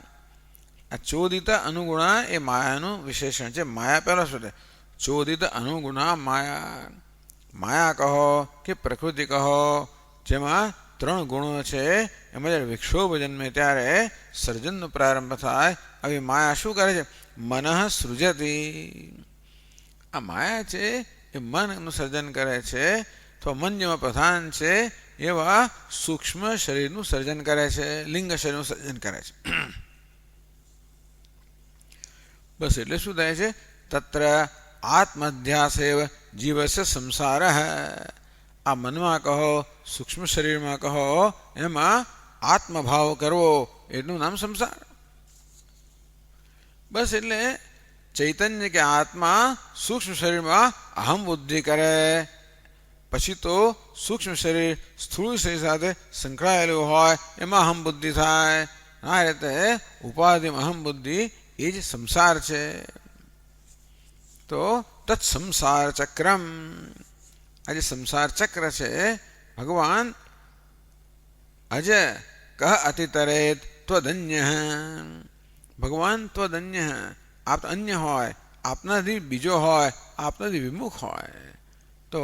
આ ચોદિત અનુગુણા એ માયાનું વિશેષણ છે. માયા પહેલો શું છે? ચોદિત અનુગુણા માયા. માયા કહો કે પ્રકૃતિ કહો, જેમાં 3 ગુણો છે. એમાં જ્યારે વિક્ષોભ જન્મે ત્યારે સર્જનનો પ્રારંભ થાય. આવી માયા શું કરે છે? મનઃ સૃજતી. આ માયા છે એ મનનું સર્જન કરે છે. તો મન જેમાં પ્રધાન છે એવા સૂક્ષ્મ શરીરનું સર્જન કરે છે, લિંગ શરીરનું સર્જન કરે છે. બસ એટલે શું થાય છે? તત્ર આત્મધ્યાસેવ જીવસ્ય સંસાર. આ મનમાં કહો, સૂક્ષ્મ શરીરમાં કહો, એમાં આત્મભાવ કરવો એનું નામ સંસાર. બસ એટલે ચૈતન્ય કે આત્મા સૂક્ષ્મ શરીરમાં અહમ બુદ્ધિ કરે, પછી તો સૂક્ષ્મ શરીર સ્થૂળ શરીર સાથે સંકળાયેલું હોય એમાં અહમ બુદ્ધિ થાય. આ રીતે ઉપાધિમાં અહમ બુદ્ધિ એ જ સંસાર છે. તો તત્સંસાર ચક્રમ. આ જે સંસાર ચક્ર છે ભગવાન અજ કહ અતિતરેત ત્વદન્ય. ભગવાન ત્વદન્ય. આપ અન્ય હોય, આપનાથી બીજો હોય, આપનાથી વિમુખ હોય, તો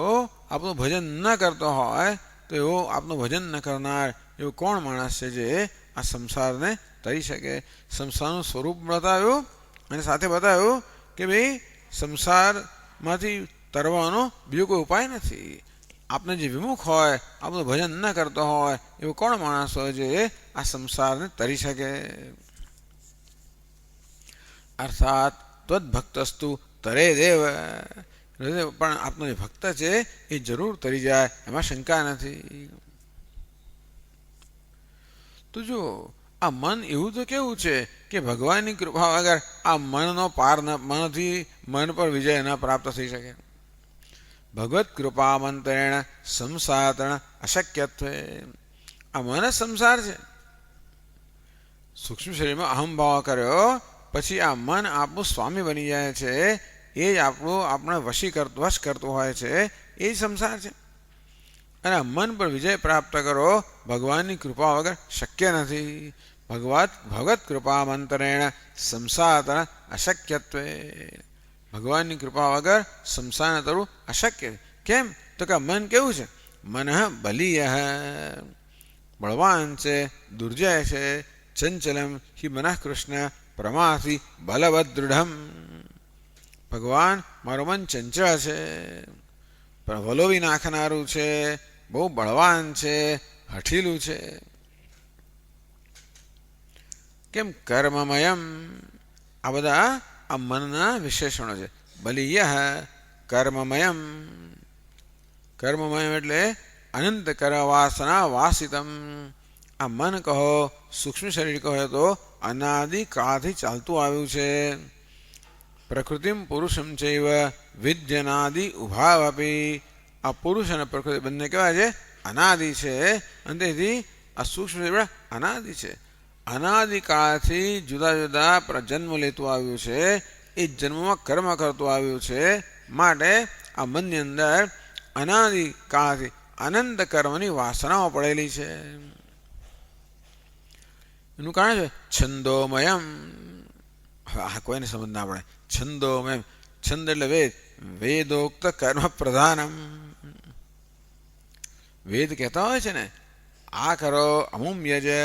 આપનું ભજન ન કરતો હોય તો એવો આપનું ભજન ન કરનાર એવો કોણ માણસ છે જે આ સંસારને તરી શકે? સંસારનું સ્વરૂપ બતાવ્યું અને સાથે બતાવ્યું કે ભાઈ સંસારમાંથી તરવાનો બીજો કોઈ ઉપાય નથી. આપને જે વિમુખ હોય, આપનું ભજન ન કરતો હોય એવો કોણ માણસ હોય જે આ સંસારને તરી શકે? અર્થાત ત્વદ્ભક્તસ્તુ તરે દેવ. પણ આપનો જે ભક્ત છે એ જરૂર તરી જાય, એમાં શંકા નથી. તો જો આ મન એવું તો કેવું છે કે ભગવાનની કૃપા વગર આ મનનો પાર મનથી મન પર વિજય ન પ્રાપ્ત થઈ શકે. ભગવત કૃપા મંત્રેણ સંસારણ અશક્યત્વે. આ મન જ સંસાર છે. સૂક્ષ્મ શરીરમાં અહમભાવ કર્યો પછી આ મન આપણું સ્વામી બની જાય છે. એ જ આપણે વશ કરતું હોય છે. એ જ સંસાર છે. અને મન પર વિજય પ્રાપ્ત કરો ભગવાનની કૃપા વગર શક્ય નથી. ભગવત કૃપા મંત્રેણ સંસારણ અશક્યત્વે. ભગવાનની કૃપા વગર સંસારને તરવું અશક્ય. કેમ? તો કે મન કેવું છે? મન બલીય, બળવાન છે, દુર્જય છે. ચંચલમ હિ મનઃ કૃષ્ણ પ્રમાસી બલવદ દૃઢમ. ભગવાન મારું મન ચંચળ છે, પણ વલોવી નાખનારું છે, બહુ બળવાન છે, હઠીલું છે. કેમ? કર્મમયમ. આ બધા આ મનના વિશેષણો છે. બલીય કર્મમયમ. કર્મમયમ એટલે અનંત કર વાસના વાસિતમ. આ મન કહો, સૂક્ષ્મ શરીર કહો તો અનાદિ કાળથી ચાલતું આવ્યું છે. પ્રકૃતિમ પુરુષમ ચૈવ વિદ્યનાદિ ઉભાવપી. આ પુરુષ અને પ્રકૃતિ બંને કહેવાય છે અનાદિ છે. અને તેથી આ સૂક્ષ્મ શરીર અનાદિ છે. અનાદિકાળથી જુદા જુદા જન્મ લેતું આવ્યું છે. એ જન્મમાં કર્મ કરતું આવ્યું છે. માટે આ મનની અંદર અનાદિકાળથી અનંત કર્મની વાસનાઓ પડેલી છે. એનું કારણ છે છંદોમયમ. આ કોઈને સમજ ના પડે. છંદોમયમ. છંદ એટલે વેદ. વેદોક્ત કર્મ પ્રધાનમ. વેદ કહેતા હોય છે ને, આ કરો, અમુમ યજે,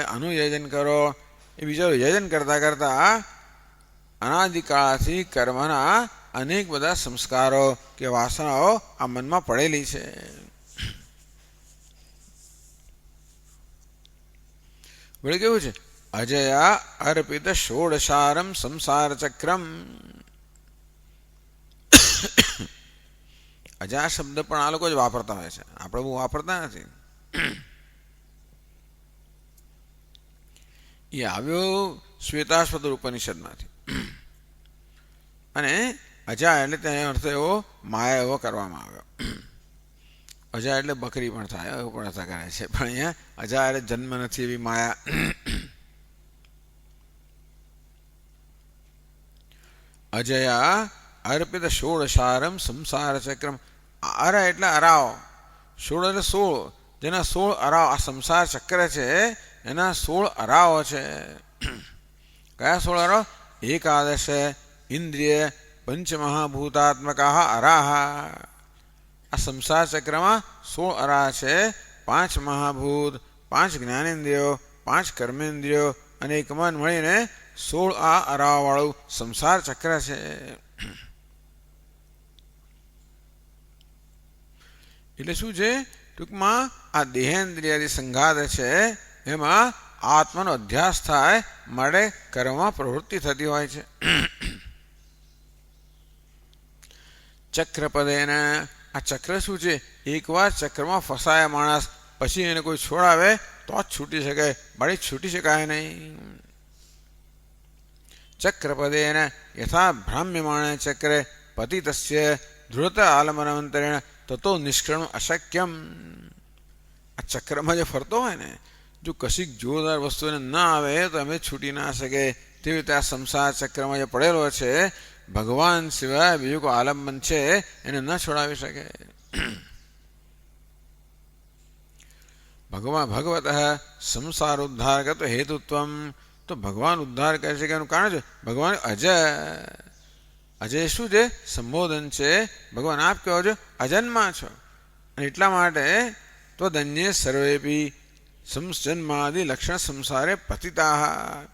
અનુયજન કરો. એ બીજા યજન કરતા કરતા અનાદિકાળથી કર્મના અનેક બધા સંસ્કારો કે વાસનાઓ આ મનમાં પડેલી છે. વળી કેવું છે? અજયા અર્પિત ષોડશારમ સંસાર ચક્રમ. અજા શબ્દ પણ આ લોકો જ વાપરતા હોય છે, આપણે બહુ વાપરતા નથી. એ આવ્યો શ્વેતાશ્વતર ઉપનિષદમાંથી. અને અજા એટલે તેનો અર્થ એવો માયા એવો કરવામાં આવ્યો. અજા એટલે બકરી પણ થાય, એવું પણ અર્થ કરે છે, પણ અહીંયા અજા એટલે જન્મ નથી એવી માયા. અજયા અર્પિત ષોડશારમ સંસાર ચક્રમ. અર એટલે અરાવ, ષોળ એટલે 16, જેના 16 અરાવ. આ સંસાર ચક્ર છે એના 16 અરાવો છે. કયા 16 અરાવ? એકાદશ ઇન્દ્રિય પંચમહાભૂતાત્મકા અરાહા. આ સંસાર ચક્રમાં 16 અરા છે. 5 મહાભૂત, 5 જ્ઞાનેન્દ્રિયો, 5 કર્મેન્દ્રિયો અને એક મન મળીને 16 આ અરાવાળું સંસાર ચક્ર છે. એટલે શું છે? ટૂંકમાં આ દેહેન્દ્રિયાદી સંઘાત છે એમાં આત્માનો અધ્યાસ થાય માટે કર્મમાં પ્રવૃત્તિ થતી હોય છે. ચક્રપદેન, આ ચક્ર શું છે? એકવાર ચક્રમાં ફસાયા માણસ પછી એને કોઈ છોડાવે તો જ છૂટી શકે, બાળી છૂટી શકાય નહીં. ચક્રપદેન યથા ભ્રામ્યમાણે ચક્રે પતિતસ્ય ધૃત આલમનમંતરેણ તતો નિષ્ક્રમણ અશક્યમ. આ ચક્રમાં જે ફરતો હોય ને, જો કશીક જોરદાર વસ્તુ એને ના આવે તો અમે છૂટી ના શકે. તેવી રીતે આ સંસાર ચક્રમાં જે પડેલો છે, ભગવાન સિવાય બીજું કોઈ આલંબન છે એને ન છોડાવી શકે. ભગવત સંસાર ઉદ્ધાર કરતો હેતુત્વમ. તો ભગવાન ઉદ્ધાર કરે છે કે એનું કારણ છે ભગવાન અજય. અજય શું છે? સંબોધન છે. ભગવાન આપ કહો છો અજન્મા છો, અને એટલા માટે તો ધન્ય સર્વેપી જન્માદિ લક્ષણ સંસારે પતિતા.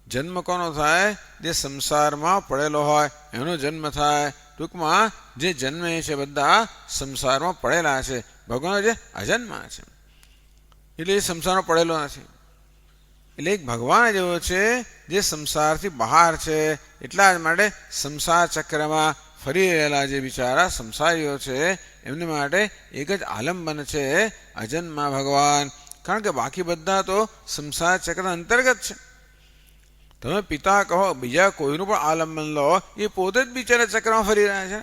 જન્મ કોનો થાય? જે સંસારમાં પડેલો હોય એનો જન્મ થાય. ટૂંકમાં જે જન્મે છે બધા સંસારમાં પડેલા છે. ભગવાન જે અજન્મા છે એટલે એ સંસારમાં પડેલો નથી. એટલે એક ભગવાન જેવો છે જે સંસારથી બહાર છે. એટલા જ માટે સંસાર ચક્રમાં ફરી રહેલા જે બિચારા સંસારીઓ છે એમને માટે એક જ આલંબન છે, અજન્મા ભગવાન. કારણ કે બાકી બધા તો સંસાર ચક્ર અંતર્ગત છે. તમે પિતા કહો, બીજા કોઈનું પણ આલંબન લો, એ પોતે જ બિચારા ચક્રમાં ફરી રહ્યા છે.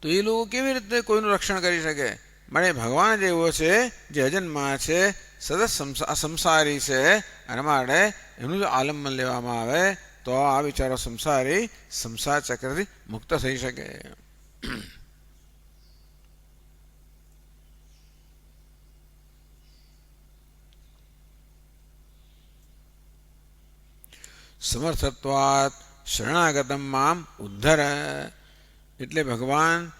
તો એ લોકો કેવી રીતે કોઈનું રક્ષણ કરી શકે? માટે ભગવાન જેવો છે જે અજન્મા છે, સતત સંસારી છે, અને માટે એનું જો આલંબન લેવામાં આવે તો આ બિચારો સંસારી સંસાર ચક્રથી મુક્ત થઈ શકે. સમર્થત્વાત શરણાગતમ મામ ઉદ્ધર. એટલે ભગવાન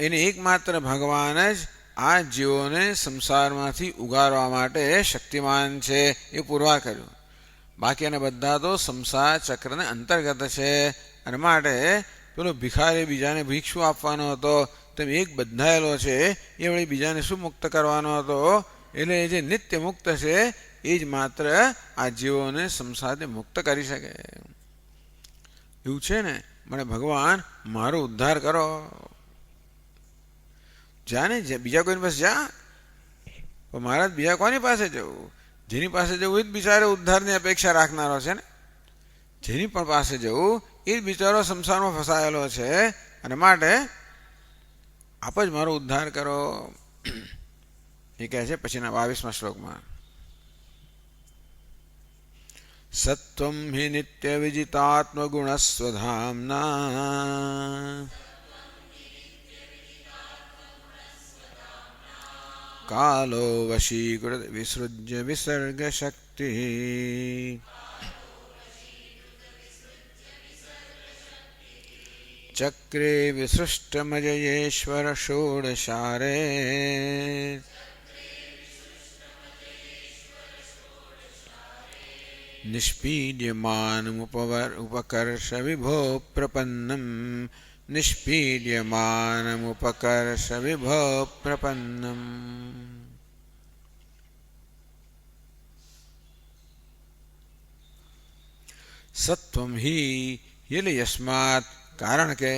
એને એકમાત્ર ભગવાન જ આ જીવોને સંસારમાંથી ઉગારવા માટે શક્તિમાન છે એ પુરવાર કર્યું. બાકીના બધા તો સંસાર ચક્રને અંતર્ગત છે, અને માટે પેલો ભિખારી બીજાને ભિક્ષુ આપવાનો હતો તેમ એક બંધાયેલો છે એ વળી બીજાને શું મુક્ત કરવાનો હતો? એટલે જે નિત્ય મુક્ત છે એ જ માત્ર આ જીવોને સંસારથી મુક્ત કરી શકે. એવું છે ને, મને ભગવાન મારો ઉદ્ધાર કરો. જા ને, બીજા કોઈની પાસે જા, પણ મહારાજ બીજા કોની પાસે જવું? જેની પાસે જવું એ જ બિચારે ઉદ્ધારની અપેક્ષા રાખનારો છે ને. જેની પણ પાસે જવું એ જ બિચારો સંસારમાં ફસાયેલો છે, અને માટે આપ જ મારો ઉદ્ધાર કરો. એ કહે છે પછીના 22મા શ્લોકમાં, સત્વં હિ નિત્ય વિજિતાત્મગુણસ્વધામ્ના કાલો વશીકૃત વિસૃજ્ય વિસર્ગ શક્તિ. ચક્રે વિસૃષ્ટમજયેશ્વર ષોડશારે નિષ્પીડ્યમાનમુપકર્ષ વિભો પ્રપન્નમ. નિષ્પીડ્યમાનમુપકર્ષ વિભો પ્રપન્નમ. સત્વમ હિ એટલે યસ્માત, કારણ કે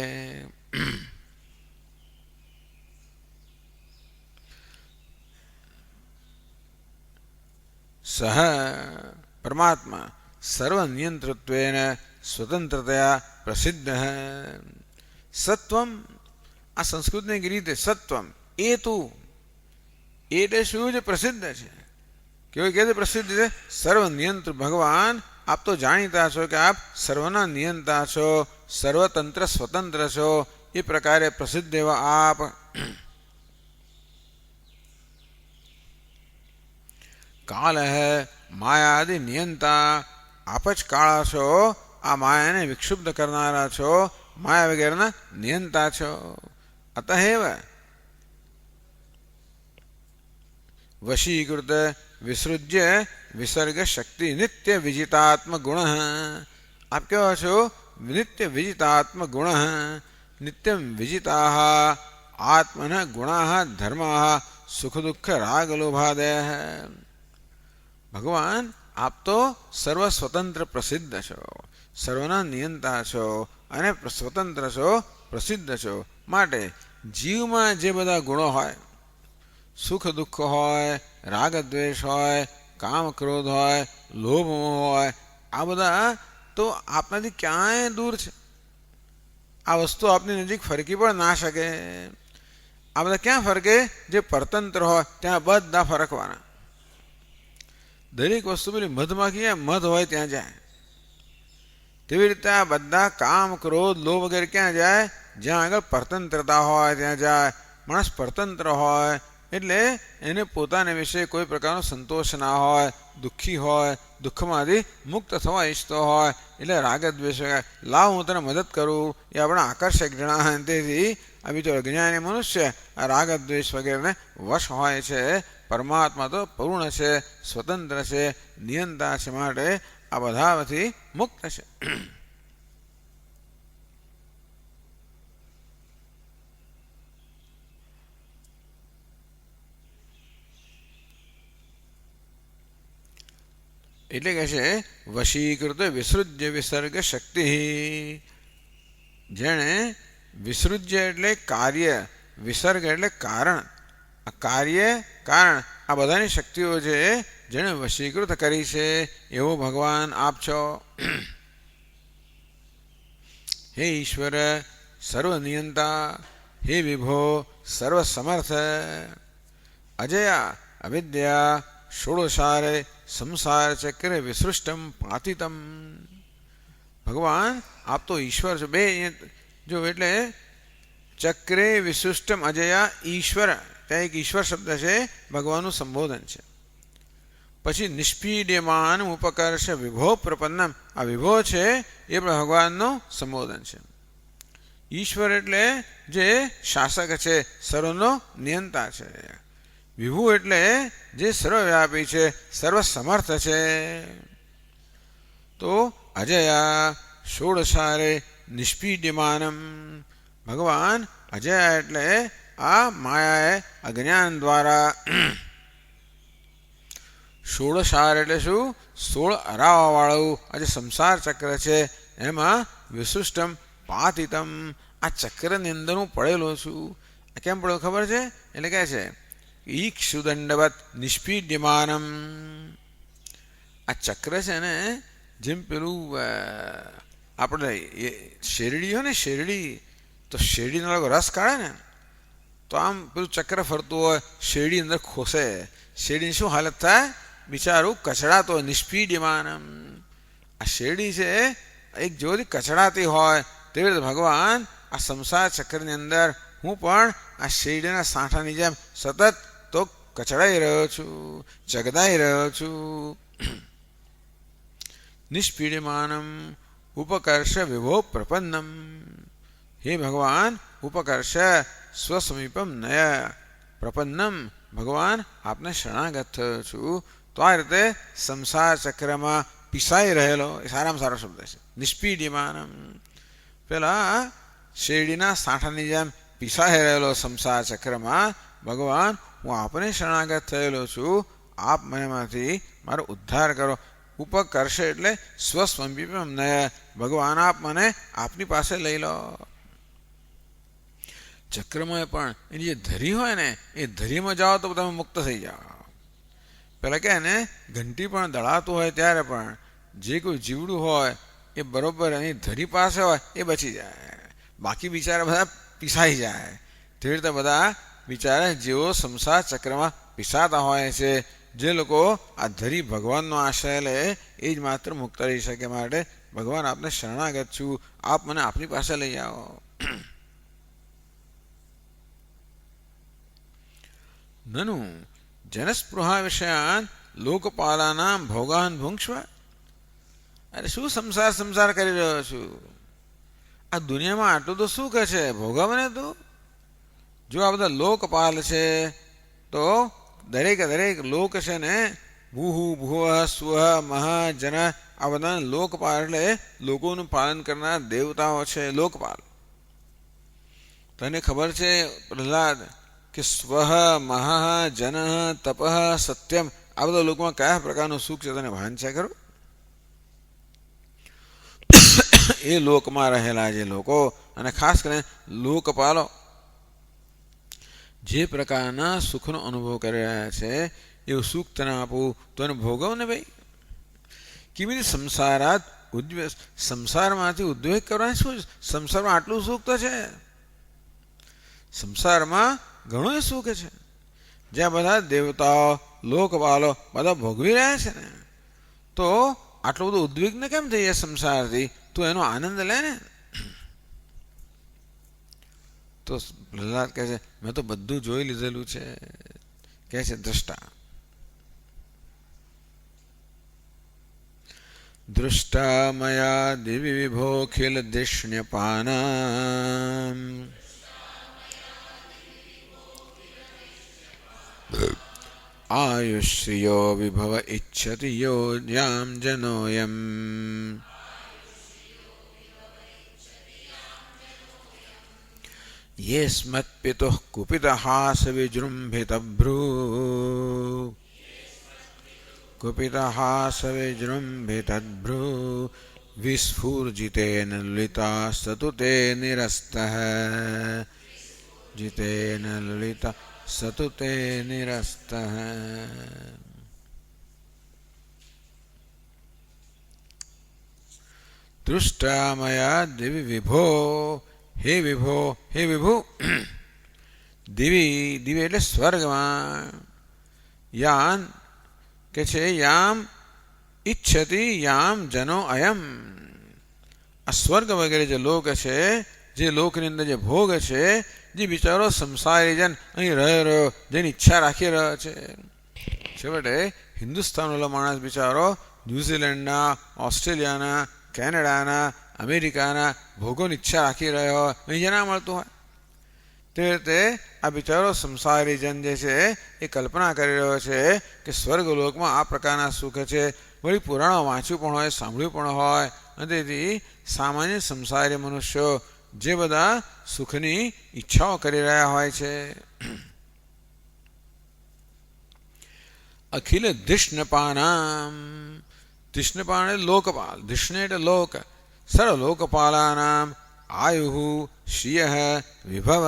સહ પરમાત્મા સર્વનિયંતૃત્વેન સ્વતંત્રતયા પ્રસિદ્ધ. સત્વમ, આ સંસ્કૃતની એક રીતે સત્વમ એ તું, એટલે શું છે? પ્રસિદ્ધ છે. કેવું કહે છે? પ્રસિદ્ધ છે. સર્વનિયંત્ર ભગવાન, આપ તો જાણીતા છો કે આપ સર્વના નિયંતા છો, સર્વતંત્ર સ્વતંત્ર છો, એ પ્રકારે પ્રસિદ્ધ એવા આપ. કાલ માયાદિ નિયંતા, આપ જ કાળા છો, આ માયાને વિક્ષુબ્ધ કરનારા છો, માયા વગેરેના નિયંતા છો. અતએવ વશીકૃત વિસૃજ્ય વિસર્ગ શક્તિ નિત્ય વિજિતાત્મ ગુણ. આપ કેવા છો? નિત્ય વિજિતાત્મ ગુણ. નિત્યમ વિજિતા આત્મન ગુણા ધર્મા સુખ દુઃખ રાગ લોભાદય. ભગવાન, આપ તો સર્વ સ્વતંત્ર પ્રસિદ્ધ છો, સર્વના નિયંતા છો અને સ્વતંત્ર છો, પ્રસિદ્ધ છો. માટે જીવમાં જે બધા ગુણો હોય, સુખ દુઃખ હોય, રાગ દ્વેષ હોય, કામ ક્રોધ હોય, લોભ હોય, આ બધા તો આપનાથી ક્યાંય દૂર છે. આ વસ્તુ આપની નજીક ફરકી પણ ના શકે. આ બધા ક્યાં ફરકે? જે પરતંત્ર હોય ત્યાં બધા ફરકવાના. દરેક વસ્તુ પેલી મધમાખી મધ હોય ત્યાં જાય. તેવી રીતે આ બધા કામ ક્રોધ લોભ વગેરે ક્યાં જાય? જ્યાં આગળ પરતંત્રતા હોય ત્યાં જાય. માણસ પરતંત્ર હોય એટલે એને પોતાના વિશે કોઈ પ્રકારનો સંતોષ ના હોય, દુઃખી હોય, દુઃખમાંથી મુક્ત થવા ઈચ્છતો હોય, એટલે રાગ દ્વેષ, લાવ હું તને મદદ કરું, એ આપણા આકર્ષક જણા. તેથી આ બીજો અજ્ઞાની મનુષ્ય આ રાગ દ્વેષ વગેરેને વશ હોય છે. પરમાત્મા તો પૂર્ણ છે, સ્વતંત્ર છે, નિયંતા છે, માટે આ બધાથી મુક્ત છે. એટલે કે છે વશીકૃત વિસૃજ્ય વિસર્ગ શક્તિ. જેણે વિસૃજ્ય એટલે કાર્ય, વિસર્ગ એટલે કારણ, આ કાર્ય કારણ આ બધાની શક્તિઓ છે જેણે વશીકૃત કરી છે, એવો ભગવાન આપ છો. હે ઈશ્વર સર્વનિયંતા, હે વિભો સર્વસમર્થ, અજયા અવિદ્યા ષોડશારે સંસાર ચક્રે વિસૃષ્ટમ પાતિતમ. ભગવાન, આપ તો ઈશ્વર છો. બે જો એટલે ચક્રે વિસૃષ્ટમ અજયા ઈશ્વર, ત્યાં એક ઈશ્વર શબ્દ છે, ભગવાનનું સંબોધન છે. પછી નિષ્પીડ્યમાન ઉપકર્ષ વિભો પ્રપન્નમ, આ વિભો છે એ પણ ભગવાનનું સંબોધન છે. ઈશ્વર એટલે જે શાસક છે, સર્વનો નિયંતા છે. વિભુ એટલે જે સર્વવ્યાપી છે, સર્વસમર્થ છે. તો અજયા ષોડશારે નિષ્પીડ્યમાનમ, ભગવાન અજય એટલે આ માયાએ અજ્ઞાન દ્વારા, ષોડશાર એટલે શું? 16 અરાવાવાળું આ જે સંસાર ચક્ર છે એમાં વિશિષ્ટમ પાતિતમ, આ ચક્રની અંદર હું પડેલો છું. કેમ પડ્યો ખબર છે? એટલે કહે છે ઈક્ષુદંડવત નિષ્પીડ્યમાનમ. આ ચક્ર છે ને જેમ પેલું આપણે શેરડી હોય ને, શેરડી, તો શેરડીનો રસ કાઢે ને તો આમ પેલું ચક્ર ફરતું હોય, શેરડી અંદર ખોસે, શેરડીની શું હાલત થાય? બિચારું કચડાતો હોય. નિષ્પીડ્યમાનમ, આ શેરડી છે એક જોરી કચડાતી હોય, તેવી રીતે ભગવાન આ સંસાર ચક્રની અંદર હું પણ આ શેરડીના સાંઠાની જેમ સતત તો કચડાઈ રહ્યો છું, ચગદાઈ રહ્યો છું. નિષ્પીડ્યમાનમ ઉપકર્ષ વિભો પ્રપન્નમ, હે ભગવાન ઉપકર્ષ સ્વસમીપમ નય પ્રપન્નમ, ભગવાન આપને શરણાગત થયો છું. તો આ રીતે સંસાર ચક્રમાં પીસાઈ રહેલો, એ સારામાં સારો શબ્દ છે. નિષ્પીડ્યમાનમ, પેલા શેરડીના સાંઠાની જેમ પીસાઈ રહેલો સંસાર ચક્રમાં ભગવાન હું આપને શરણાગત થયેલો છું. આપ મનેમાંથી મારો ઉદ્ધાર કરો. ઉપકર્ષ એટલે સ્વસ્વમીપમ નય, ભગવાન આપ મને આપની પાસે લઈ લો. ચક્રમાં પણ એની જે ધરી હોય ને, એ ધરીમાં જાઓ તો તમે મુક્ત થઈ જાઓ. પેલા કે ને ઘંટી પણ દળાતું હોય ત્યારે પણ જે કોઈ જીવડું હોય એ બરોબર અહીં ધરી પાસે હોય એ બચી જાય, બાકી બિચારા બધા પીસાઈ જાય. તે રીતે બધા બિચારા જેઓ સંસાર ચક્રમાં પીસાતા હોય છે, જે લોકો આ ધરી ભગવાનનો આશ્રય લે એ જ માત્ર મુક્ત રહી શકે. માટે ભગવાન આપને શરણાગત છું, આપ મને આપની પાસે લઈ આવો. નનુ જનસ્પૃહા વિષયાન લોકપાલાનામ ભોગાન ભુંક્ષ્વ. અરે શું સંસાર સંસાર કરી રહ્યો છું, આ દુનિયામાં આટલું તો શું કે છે, ભોગવને તું. જો આ બધા લોકપાલ છે તો દરેક લોક છે ને, ભૂહુ ભુવ સ્વ મહ જન, આ બધા લોકપાલ એટલે લોકોનું પાલન કરનાર દેવતાઓ છે લોકપાલ. તને ખબર છે પ્રહલાદ કે સ્વ મહ જન તપ સત્યમ આ બધા લોકોમાં કયા પ્રકારનું સુખ છે, તને ભાન છે ખરું? એ લોકમાં રહેલા જે લોકો અને ખાસ કરીને લોકપાલો જે પ્રકારના સુખનો અનુભવ કરી રહ્યા છે એવું સુખ તને આપું તો એને ભોગવ ને ભાઈ. કેવી રીતે સંસારાત સંસારમાંથી ઉદ્વેગ કરવાની શું, સંસારમાં આટલું સુખ તો છે, સંસારમાં ઘણું સુખ છે, જ્યાં બધા દેવતાઓ લોકપાલો બધા ભોગવી રહ્યા છે ને, તો આટલું બધું ઉદ્વિગ્ન કેમ થઈ જાય સંસારથી, તું એનો આનંદ લે ને. તો પ્રહલાદ કહે છે મેં તો બધું જોઈ લીધેલું છે, કહે છે દ્રષ્ટા. દૃષ્ટા મયા દિવિ વિભોખિલ દિષ્ણ્યપાનામ આયુષ્યો વિભવ ઇચ્છતિ યોજામ જનોયમ યેસ્મત્પિતુઃ કુપિતહાસ વિજૃંભિતભ્રૂ કુપિતહાસ વિજૃંભિતભ્રૂ વિસ્ફુર્જિતેન લલિતા સતુતે નિરસ્તઃ જીતેન લલિતા સતુતે નિરસ્તઃ. દૃષ્ટા મયા દિવિ વિભો, હે વિભો, હે વિભુ. દિવી દિવી એટલે સ્વર્ગમાં, યાન કે છે યામ ઈચ્છતિ યામ જનો અયમ, આ સ્વર્ગ વગેરે જે લોક છે, જે લોકની અંદર જે ભોગ છે, જે બિચારો સંસારી જન અહીં રહ્યો જેની ઈચ્છા રાખી રહ્યો છે. છેવટે હિન્દુસ્તાનનો માણસ બિચારો ન્યુઝીલેન્ડના, ઓસ્ટ્રેલિયાના, કેનેડાના, અમેરિકાના ભોગોની ઈચ્છા રાખી રહ્યો હોય, અહીં ના મળતું હોય. તે રીતે આ બિચારો સંસારી જન જે છે એ કલ્પના કરી રહ્યો છે કે સ્વર્ગલોકમાં આ પ્રકારના સુખ છે. વળી પુરાણો વાંચ્યું પણ હોય, સાંભળ્યું પણ હોય, અને તેથી સામાન્ય સંસારી મનુષ્યો જે બધા સુખની ઈચ્છાઓ કરી રહ્યા હોય છે. અખિલ ધિષ્ણપાનામ, ધિષ્ણપાન એટલે લોકપાલ, ધિષ્ણ એટલે લોક, સર્વલોકપાલાનામ આયુ શ્રિય વિભવ.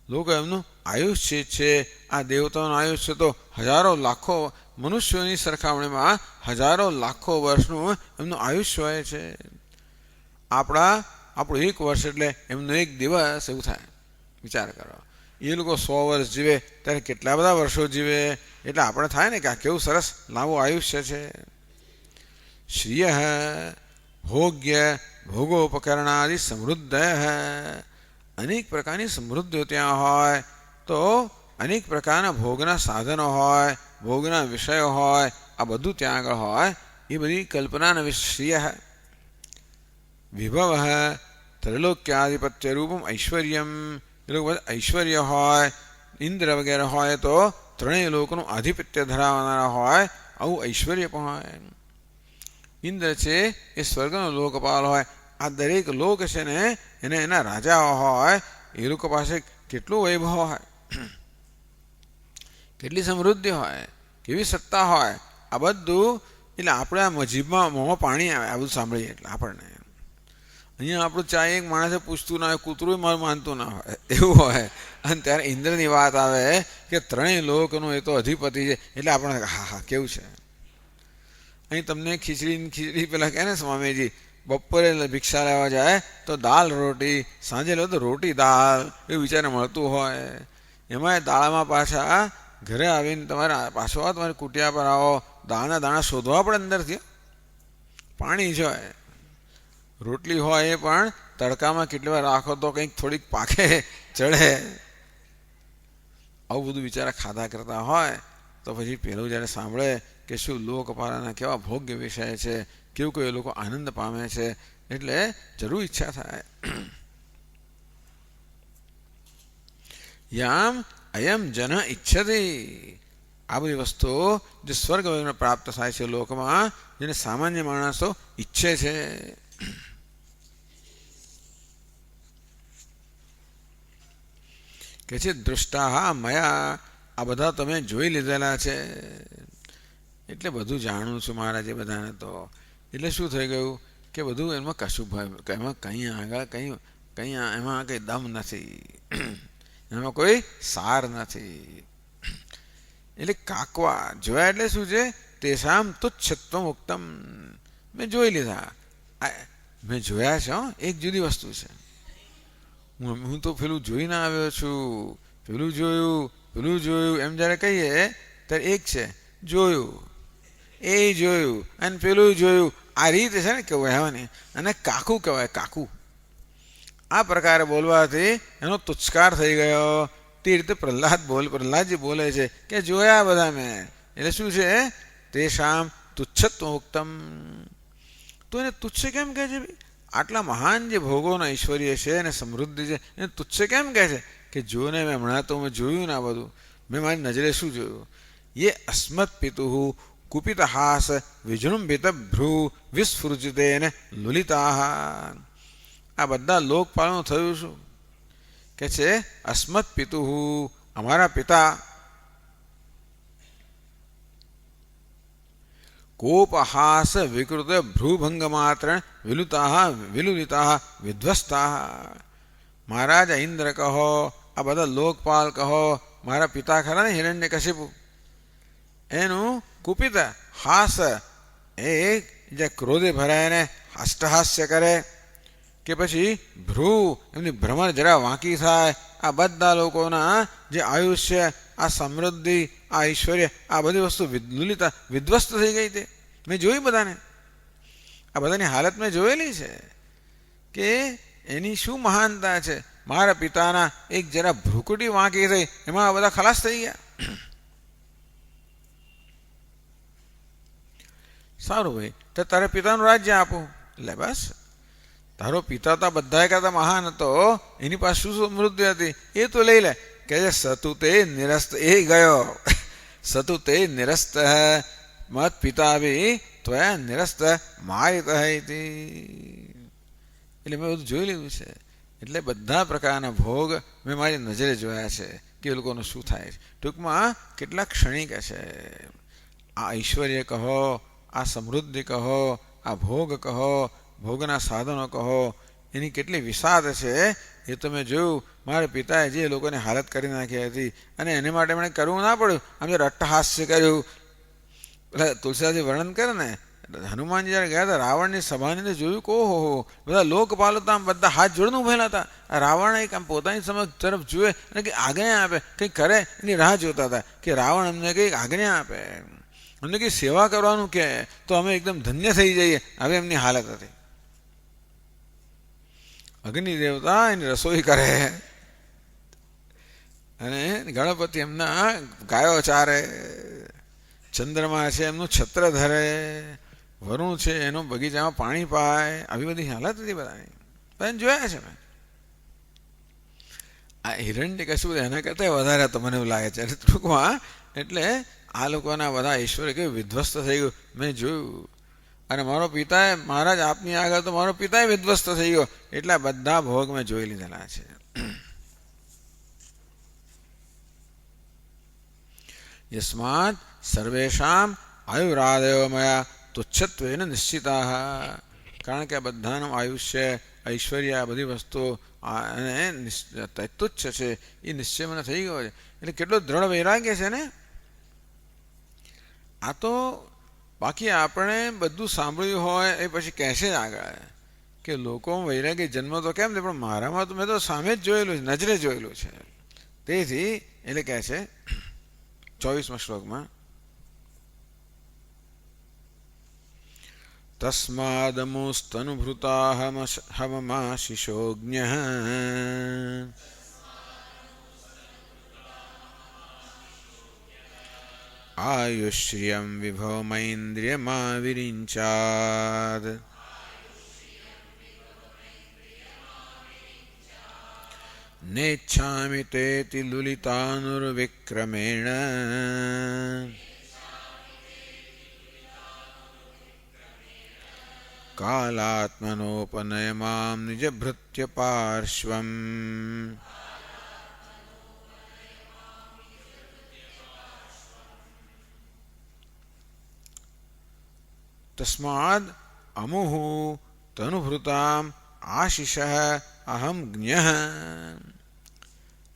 લોકો એમનું આયુષ્ય છે, આ દેવતાઓનું આયુષ્ય તો હજારો લાખો મનુષ્યોની સરખામણીમાં હજારો લાખો વર્ષનું એમનું આયુષ્ય હોય છે. આપણું એક વર્ષ એટલે એમનો એક દિવસ એવું થાય. વિચાર કરો, એ લોકો 100 વર્ષ જીવે ત્યારે કેટલા બધા વર્ષો જીવે, એટલે આપણે થાય ને કે આ કેવું સરસ લાંબુ આયુષ્ય છે. શ્રિય ભોગ્ય ભોગોપકરણાદિ સમૃદ્ધ, અનેક પ્રકારની સમૃદ્ધિઓ ત્યાં હોય, તો અનેક પ્રકારના ભોગના સાધનો હોય, ભોગના વિષયો હોય, આ બધું ત્યાં આગળ હોય. એ બધી કલ્પનાના વિષય. વિભવ ત્રૈલોક્યાધિપત્ય રૂપમ ઐશ્વર્યમ, એ લોકો ઐશ્વર્ય હોય, ઇન્દ્ર વગેરે હોય તો ત્રણેય લોકોનું આધિપત્ય ધરાવનારા હોય, આવું ઐશ્વર્ય પણ હોય. ઇન્દ્ર છે એ સ્વર્ગનો લોકપાલ હોય. આ દરેક લોક છે ને એને એના રાજાઓ હોય, એ લોકો પાસે કેટલું વૈભવ હોય, કેટલી સમૃદ્ધિ હોય, કેવી સત્તા હોય, આ બધું એટલે આપણે આ જીભમાં મોંમાં પાણી આવે આ બધું સાંભળીએ એટલે આપણને. અહીંયા આપણું ચાય એક માણસે પૂછતું ના હોય, કૂતરું મારું માનતું ના હોય, એવું હોય. અને ત્યારે ઇન્દ્રની વાત આવે કે ત્રણેય લોકનું એ તો અધિપતિ છે, એટલે આપણે હા હા કેવું છે. અહીં તમને ખીચડી પેલા કહે ને સ્વામીજી, બપોરે ભિક્ષા લેવા જાય તો દાલ રોટી, સાંજે લો તો રોટી દાળ, એવું વિચારે મળતું હોય. એમાં દાળમાં પાછા ઘરે આવીને તમારે કુટિયા પર આવો, દાણા શોધવા પડે અંદરથી, પાણી છે. રોટલી હોય એ પણ તડકામાં કેટલી વાર રાખો તો કંઈક થોડીક પાકે ચડે. આવું બધું બિચારા ખાધા કરતા હોય તો પછી પેલું જ્યારે સાંભળે કે શું લોકપાલાના કેવા ભોગ્ય વિષય છે, કેવું કેવું એ લોકો આનંદ પામે છે, એટલે જરૂર ઈચ્છા થાય. યામ અયમ જન ઈચ્છતિ, આ બધી વસ્તુઓ જે સ્વર્ગ પ્રાપ્ત થાય છે લોકમાં, જેને સામાન્ય માણસો ઈચ્છે છે. કે છે દૃષ્ટા મયા, આ બધા તમે જોઈ લીધેલા છે, એટલે બધું જાણું છું મહારાજે બધાને. તો એટલે શું થઈ ગયું કે બધું એમાં કશું એમાં કંઈ આગળ કંઈ એમાં કંઈ દમ નથી, એમાં કોઈ સાર નથી. એટલે કાકવા જોયા એટલે શું છે, તેસામ તુચ્છત્વમ ઉક્તમ, મેં જોઈ લીધા, મેં જોયા છે. એક જુદી વસ્તુ છે. હું તો પેલું જોઈને આવ્યો છું, પેલું જોયું એમ જ્યારે કહીએ ત્યારે એક છે જોયું, એ જોયું અને પેલું જોયું, આ રીતે છે ને કહેવાની, અને કાકુ કહેવાય. કાકુ આ પ્રકારે બોલવાથી એનો તુચ્છકાર થઈ ગયો. તે રીતે પ્રહલાદજી બોલે છે કે જોયા બધા મેં, એટલે શું છે, તેષામ તુચ્છત્વ ઉક્તમ. તો એને તુચ્છ કેમ કહે છે? આટલા મહાન જે ભોગોના ઐશ્વર્ય છે અને સમૃદ્ધિ છે, એને તુચ્છ કેમ કહે છે? કે જો ને મેં હમણાં તો મેં જોયું ને આ બધું, મેં મારી નજરે શું જોયું? યે અસ્મત પિતુ કુપિત હાસ વિજૃંભિત ભ્રુ વિસ્ફૃજિતેન લુલિતા. આ બધા લોકપાલનું થયું શું કે છે? અસ્મત પિતુ, અમારા પિતા, કોપહાસ વિકૃત ભ્રુભંગ માત્ર વિલુલિતા વિધ્વસ્તા. મહારાજ ઇન્દ્ર કહો, આ બધા લોકપાલ કહો, મારા પિતા ખરા ને હિરણ્યકશિપુ, એનું કુપિત હાસ, એ જે ક્રોધે ભરાયને હસ્તહાસ્ય કરે, કે પછી ભ્રુ, એમની ભ્રમર જરા વાંકી થાય, આ બધા લોકોના જે આયુષ્ય, આ સમૃદ્ધિ, આ ઐશ્વર્ય, આ બધી વસ્તુ લુલિતા વિધ્વસ્ત થઈ ગઈ. તે મેં જોઈ બધાને, આ બધાની હાલત મેં જોયેલી છે કે એની શું મહાનતા છે. મારા પિતાના એક જરા ભ્રુકુટી વાંકી થઈ, એમાં આ બધા ખલાસ થઈ ગયા. સારું ભાઈ, તો તારે પિતાનું રાજ્ય આપું. એટલે બસ, તારો પિતા તો બધા કરતા મહાન હતો, એની પાસે શું સમૃદ્ધિ હતી એ તો લઈ લે. કે સતુ તે નિરસ્ત, એ ગયો. સતુ તે નિરસ્ત મત પિતા બી ત્વયા નિરસ્ત મારિત. એટલે મેં બધું જોઈ લીધું છે. એટલે બધા પ્રકારના ભોગ મેં મારી નજરે જોયા છે કે એ લોકોનું શું થાય છે. ટૂંકમાં કેટલા ક્ષણિક છે. આ ઐશ્વર્ય કહો, આ સમૃદ્ધિ કહો, આ ભોગ કહો, ભોગના સાધનો કહો, એની કેટલી વિષાદ છે એ તો મેં જોયું. મારા પિતાએ જે લોકોની હાલત કરી નાખી હતી, અને એને માટે મને કરવું ના પડ્યું. આમ જે અટ્ટહાસ્ય કર્યું, તુલસીદાસજી વર્ણન કરે ને, હનુમાનજી જ્યારે ગયા હતા રાવણની સભાની અંદર જોયું કે ઓહો, બધા લોકપાલો તો આમ બધા હાથ જોડીને ઉભેલા હતા. રાવણ એક આમ પોતાની સમક્ષ તરફ જુએ અને કંઈક આજ્ઞા આપે, કંઈક કરે, એની રાહ જોતા હતા કે રાવણ અમને કંઈક આજ્ઞા આપે, અમને કંઈ સેવા કરવાનું કહે તો અમે એકદમ ધન્ય થઈ જઈએ. હવે એમની હાલત હતી. અગ્નિ દેવતા એની રસોઈ કરે, અને ગણપતિ એમના ગાયો ચારે, ચંદ્રમા છે એમનું છત્ર ધરે, વરુણ છે એનું બગીચામાં પાણી પાય. આવી બધી હાલત હતી બધાની, બધાને જોયા છે મેં. આ હિરણ્યકશિપુ એના કરતાં વધારે તો મને એવું લાગે છે. ટૂંકમાં એટલે આ લોકોના બધા ઐશ્વર્ય કેવું વિધ્વસ્ત થઈ ગયું મેં જોયું. અને મારો પિતાએ, મહારાજ આપની આગળ તો મારો પિતાએ વિધ્વસ્ત થઈ ગયો. એટલા બધા ભોગ મેં જોઈ લીધેલા છે. યસ્માત સર્વેષામ આયુરાદયો મયા તુચ્છત્વેન નિશ્ચિતા. કારણ કે આ બધાનું આયુષ્ય ઐશ્વર્ય, આ બધી વસ્તુઓ અને તુચ્છ છે એ નિશ્ચય મને થઈ ગયો છે. એટલે કેટલો દ્રઢ વૈરાગ્ય છે ને. આ તો બાકી આપણે બધું સાંભળ્યું હોય એ પછી કહેશે આગળ કે લોકો વૈરાગ્ય જન્મ તો કેમ ને, પણ મારામાં તો મેં તો સામે જ જોયેલું છે, નજરે જોયેલું છે. તેથી એટલે કહે છે 24મા શ્લોકમાં, તસ્માદમુસ્તનુભૃતા હમમાશિષોજ્ઞઃ આયુષ્યમ વિભવમૈન્દ્રિયમાવિરિંચાદ નેચ્છામિ તેતિ લુલિતાનુર્વિક્રમેણ કાલાત્મનોપનયમામ નિજભૃત્ય પાર્શ્વમ. તસ્માદ અમુઃ તનુભૃતામ આશિષઃ અહમ જ્ઞઃ.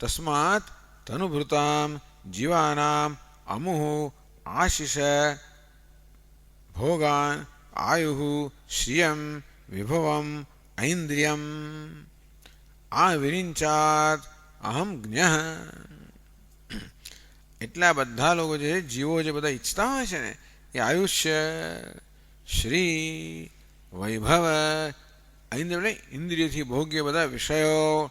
તસ્માત તનુભૃતામ જીવાનામ અમુઃ આશિષ ભોગાન આયુઃ શ્રિયમ વિભવમ ઐન્દ્રિયમ આવિરિંચાત અહમ જ્ઞઃ. એટલા બધા લોકો જે જીવો જે બધા ઈચ્છતા હોય છે ને એ આયુષ્ય, શ્રી, વૈભવ, ઇન્દ્રિયથી ભોગ્ય બધા વિષયો,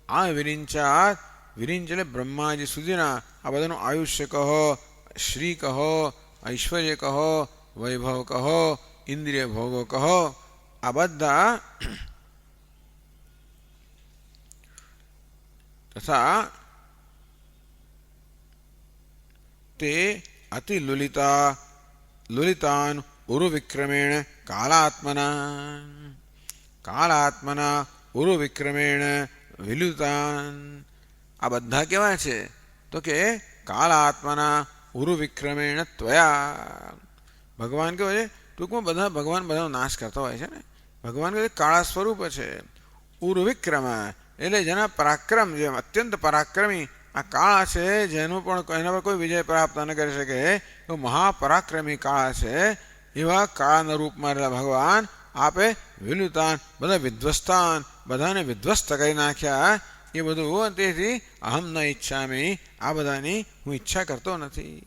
આ વિરિંચાત, વિરિંચ એટલે બ્રહ્માજી સુધીના આ બધાનું આયુષ્ય કહો, શ્રી કહો, ઐશ્વર્ય કહો, વૈભવ કહો, ઇન્દ્રિય ભોગો કહો, આ બધા તથા તે અતિ લુલિતાન ઉરુવિક્રમેણ કાલાત્મના ઉરુવિક્રમેણ વિલુતાન. આ બધા કેવા છે તો કે કાલાત્મના ઉરુવિક્રમેણ ત્વયા. ભગવાન કેવા છે ટૂંકમાં બધા ભગવાન બધાનો નાશ કરતા હોય છે ને. ભગવાન કહે કાળા સ્વરૂપ છે. ઉર્વિક્રમ એટલે જેના પરાક્રમ, જે અત્યંત પરાક્રમી આ કાળા છે, જેનું પણ એના પર કોઈ વિજય પ્રાપ્ત ન કરી શકે એવું મહાપરાક્રમી કાળા છે. એવા કાળાના રૂપમાં રહેલા ભગવાન આપે વિલુતાન, બધા વિધ્વસ્તાન, બધાને વિધ્વસ્ત કરી નાખ્યા. એ બધું તેથી અહમ ન ઈચ્છામી, આ બધાની હું ઈચ્છા કરતો નથી.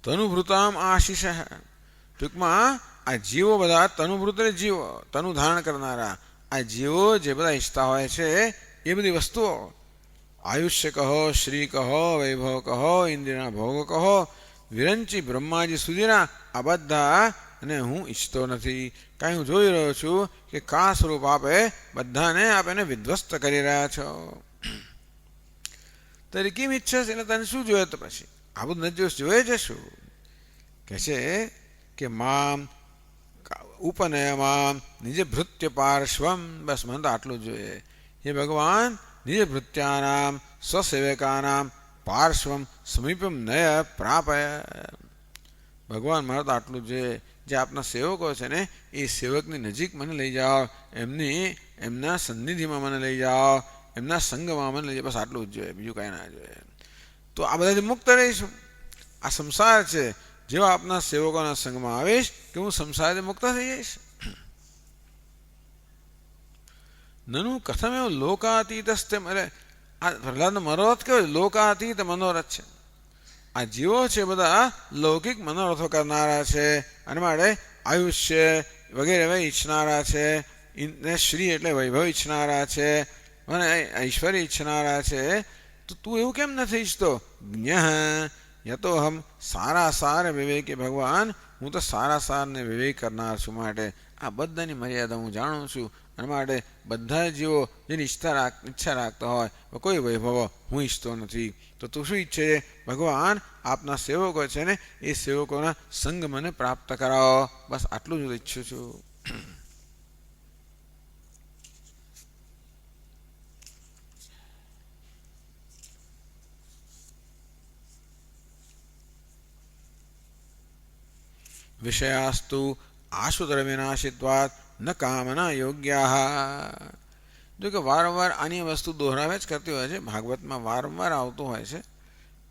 તનુભૃતામ આશિષ. ટૂંકમાં આ જીવો બધા તનુભૃત જીવો, તનુ ધારણ કરનારા આ જીવો જે બધા ઈચ્છતા હોય છે એ બધી વસ્તુઓ, આયુષ્ય કહો, શ્રી કહો, વૈભવ કહો, ઇન્દ્રિયના ભોગો કહો, વિરંચી બ્રહ્માજી સુધીના આ બધા અને હું ઈચ્છતો નથી. કાંઈ હું જોઈ રહ્યો છું કે કા સ્વરૂપ આપે બધાને આપેને વિધ્વસ્ત કરી રહ્યા છો. તારી કેમ ઈચ્છા છે એટલે તને શું જોઈએ? તો પછી આ બધું નથી જોઈએ છે શું કે છે કે મામ ઉપનયમામ નિજ ભૃત્ય પાર્શ્વમ. બસ મને તો આટલું જ જોઈએ. હે ભગવાન, નિજ ભૃત્યાનામ સ્વસેવકાનામ પાર્શ્વમ સમીપમ નય પ્રાપય. ભગવાન મારે તો આટલું જ જોઈએ. જે આપના સેવકો છે ને એ સેવકની નજીક મને લઈ જાઓ, એમના સન્નિધિમાં મને લઈ જાઓ, એમના સંગમાં મને લઈ જાઓ. બસ આટલું જ જોઈએ, બીજું કાંઈ ના જોઈએ. તો આ બધાથી મુક્ત રહીશું. આ સંસાર છે, જેવા આપના સેવકોના સંગમાં આવીશ કે હું સંસારથી મુક્ત થઈ જઈશ. નનુ કથમ એવું લોકાતીતસ્તે. એટલે આ પ્રહલાદનો મનોરથ કેવો? લોકાતીત મનોરથ છે. આ જીવો છે બધા લૌકિક મનોરથો કરનારા છે, અને માટે આયુષ્ય વગેરે ઈચ્છનારા છે, શ્રી એટલે વૈભવ ઈચ્છનારા છે, અને ઐશ્વર્ય ઈચ્છનારા છે. તો તું એવું કેમ નથી ઈચ્છતો? જ્ઞ યતો હમ સારા સાર વિવેકી. ભગવાન, હું તો સારા સારને વિવેક કરનાર છું, માટે આ બધાની મર્યાદા હું જાણું છું. અને માટે બધા જીવો જેની ઈચ્છા રાખતા હોય કોઈ વૈભવ હું ઈચ્છતો નથી. તો તું શું ઈચ્છે છે? ભગવાન, આપના સેવકો છે ને એ સેવકોના સંગ મને પ્રાપ્ત કરાવો. બસ આટલું જ ઈચ્છું છું. વિષયાસ્તુ આશુદ્રવ્યનાશિત્વાત ન કામના યોગ્યા. જો કે વારંવાર આની વસ્તુ દોહરાવે જ કરતી હોય છે, ભાગવતમાં વારંવાર આવતું હોય છે.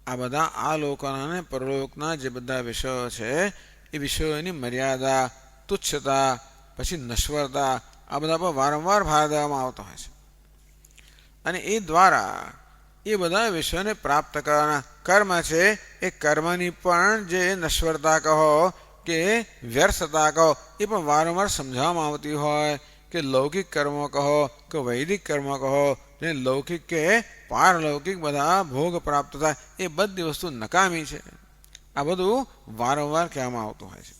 આ બધા આ લોકના અને પરલોકના જે બધા વિષયો છે એ વિષયોની મર્યાદા, તુચ્છતા, પછી નશ્વરતા, આ બધા પર વારંવાર ભાર દેવામાં આવતો હોય છે. અને એ દ્વારા એ બધા વિષયોને પ્રાપ્ત કરવાના કર્મ છે, એ કર્મની પણ જે નશ્વરતા કહો કે વ્યર્થતા કહો એ પણ વારંવાર સમજાવવામાં આવતી હોય કે લૌકિક કર્મો કહો કે વૈદિક કર્મ કહો, જે લૌકિક કે પારલૌકિક બધા ભોગ પ્રાપ્ત થાય એ બધી વસ્તુ નકામી છે. આ બધું વારંવાર કહેવામાં આવતું હોય છે.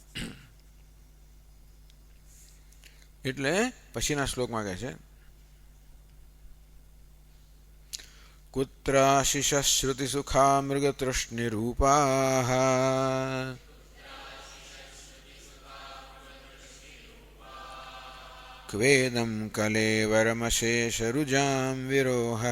એટલે પછીના શ્લોકમાં કહે છે, કુત્રાશિષ શ્રુતિ સુખા મૃગતૃષ્ણિરૂપાઃ ક્વેદં કલેવરમશેષરુજાં વિરોહઃ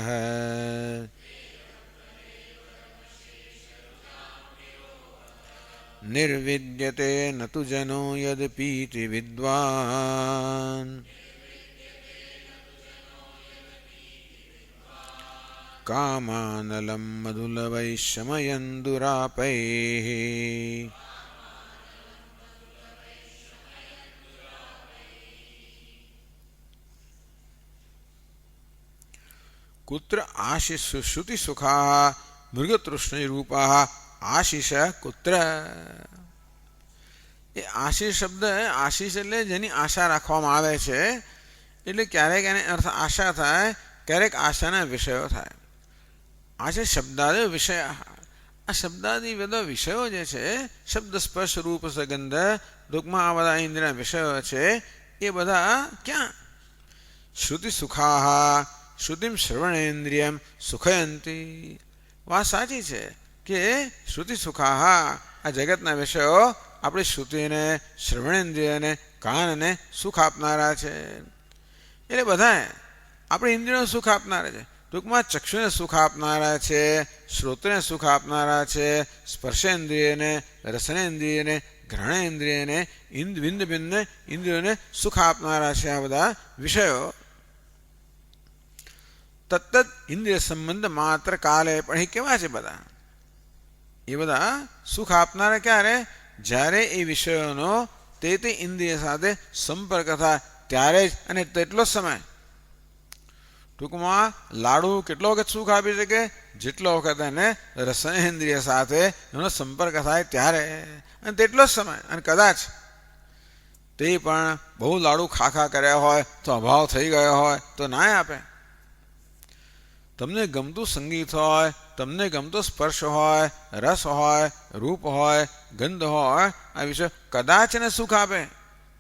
નિર્વિદ્યતે ન તુ જનો યદપીતિ વિદ્વાન કામાનલમ મધુલવૈષમયં દુરાપૈઃ કુત્ર આશિષ શ્રુતિ સુખા મૃગતૃષ્ણિરૂપા. આશિષ કુત્ર, એ આશિષ શબ્દ, આશિષ એટલે જેની આશા રાખવામાં આવે છે. એટલે ક્યારેક એને અર્થ આશા થાય, ક્યારેક આશાના વિષયો થાય. આશિષ શબ્દાદિ વિષય. આ શબ્દાદિ બધા વિષયો જે છે, શબ્દ સ્પર્શ રૂપ સગંધ, ટૂંકમાં આ બધા ઇન્દ્રિયના વિષયો છે, એ બધા ક્યાં? શ્રુતિ સુખાહ, શ્રુતિમ શ્રવણેન્દ્રિયમ સુખયંતી. વાત સાચી છે કે શ્રુતિ સુખાહ, આ જગતના વિષયો આપણી શ્રુતિને, શ્રવણેન્દ્રિયને, કાનને સુખ આપનારા છે. એટલે બધા આપણી ઇન્દ્રિયોને સુખ આપનારા છે. ટૂંકમાં ચક્ષુને સુખ આપનારા છે, શ્રોત્રને સુખ આપનારા છે, સ્પર્શેન્દ્રિયને, રસનેન્દ્રિયને, ઘ્રાણેન્દ્રિયને, ભિન્ન ભિન્ન ઇન્દ્રિયોને સુખ આપનારા છે આ બધા વિષયો. તત્ત ઇન્દ્રિય સંબંધ માત્ર કાલે. પણ એ કેવા છે બધા? એ બધા સુખ આપનારા ક્યારે? જ્યારે એ વિષયોનો તે ઇન્દ્રિય સાથે સંપર્ક થાય ત્યારે જ, અને તેટલો સમય. ટૂંકમાં લાડુ કેટલો વખત સુખ આપી શકે? જેટલો વખત એને રસનેન્દ્રિય સાથે એનો સંપર્ક થાય ત્યારે, અને તેટલો જ સમય. અને કદાચ તે પણ બહુ લાડુ ખા કર્યા હોય તો અભાવ થઈ ગયો હોય તો ના આપે. તમને ગમતું સંગીત હોય, તમને ગમતો સ્પર્શ હોય, રસ હોય, રૂપ હોય, ગંધ હોય, આ વિષય કદાચ એને સુખ આપે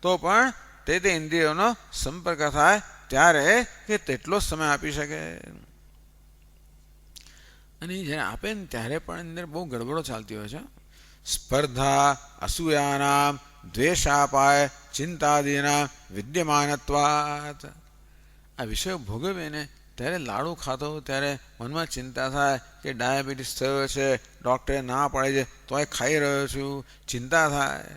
તો પણ તે ઇન્દ્રિયોનો સંપર્ક થાય ત્યારે કે તેટલો સમય આપી શકે. અને જ્યારે આપે ને ત્યારે પણ અંદર બહુ ગડબડો ચાલતી હોય છે. સ્પર્ધા અસૂયાનામ દ્વેષાપાય ચિંતાદીના વિદ્યમાનત્વાત. આ વિષયો ભોગવે ને ત્યારે લાડુ ખાતો ત્યારે મનમાં ચિંતા થાય કે ડાયાબિટીસ થયો છે, ડૉક્ટરે ના પાડે છે તોય ખાઈ રહ્યો છું, ચિંતા થાય.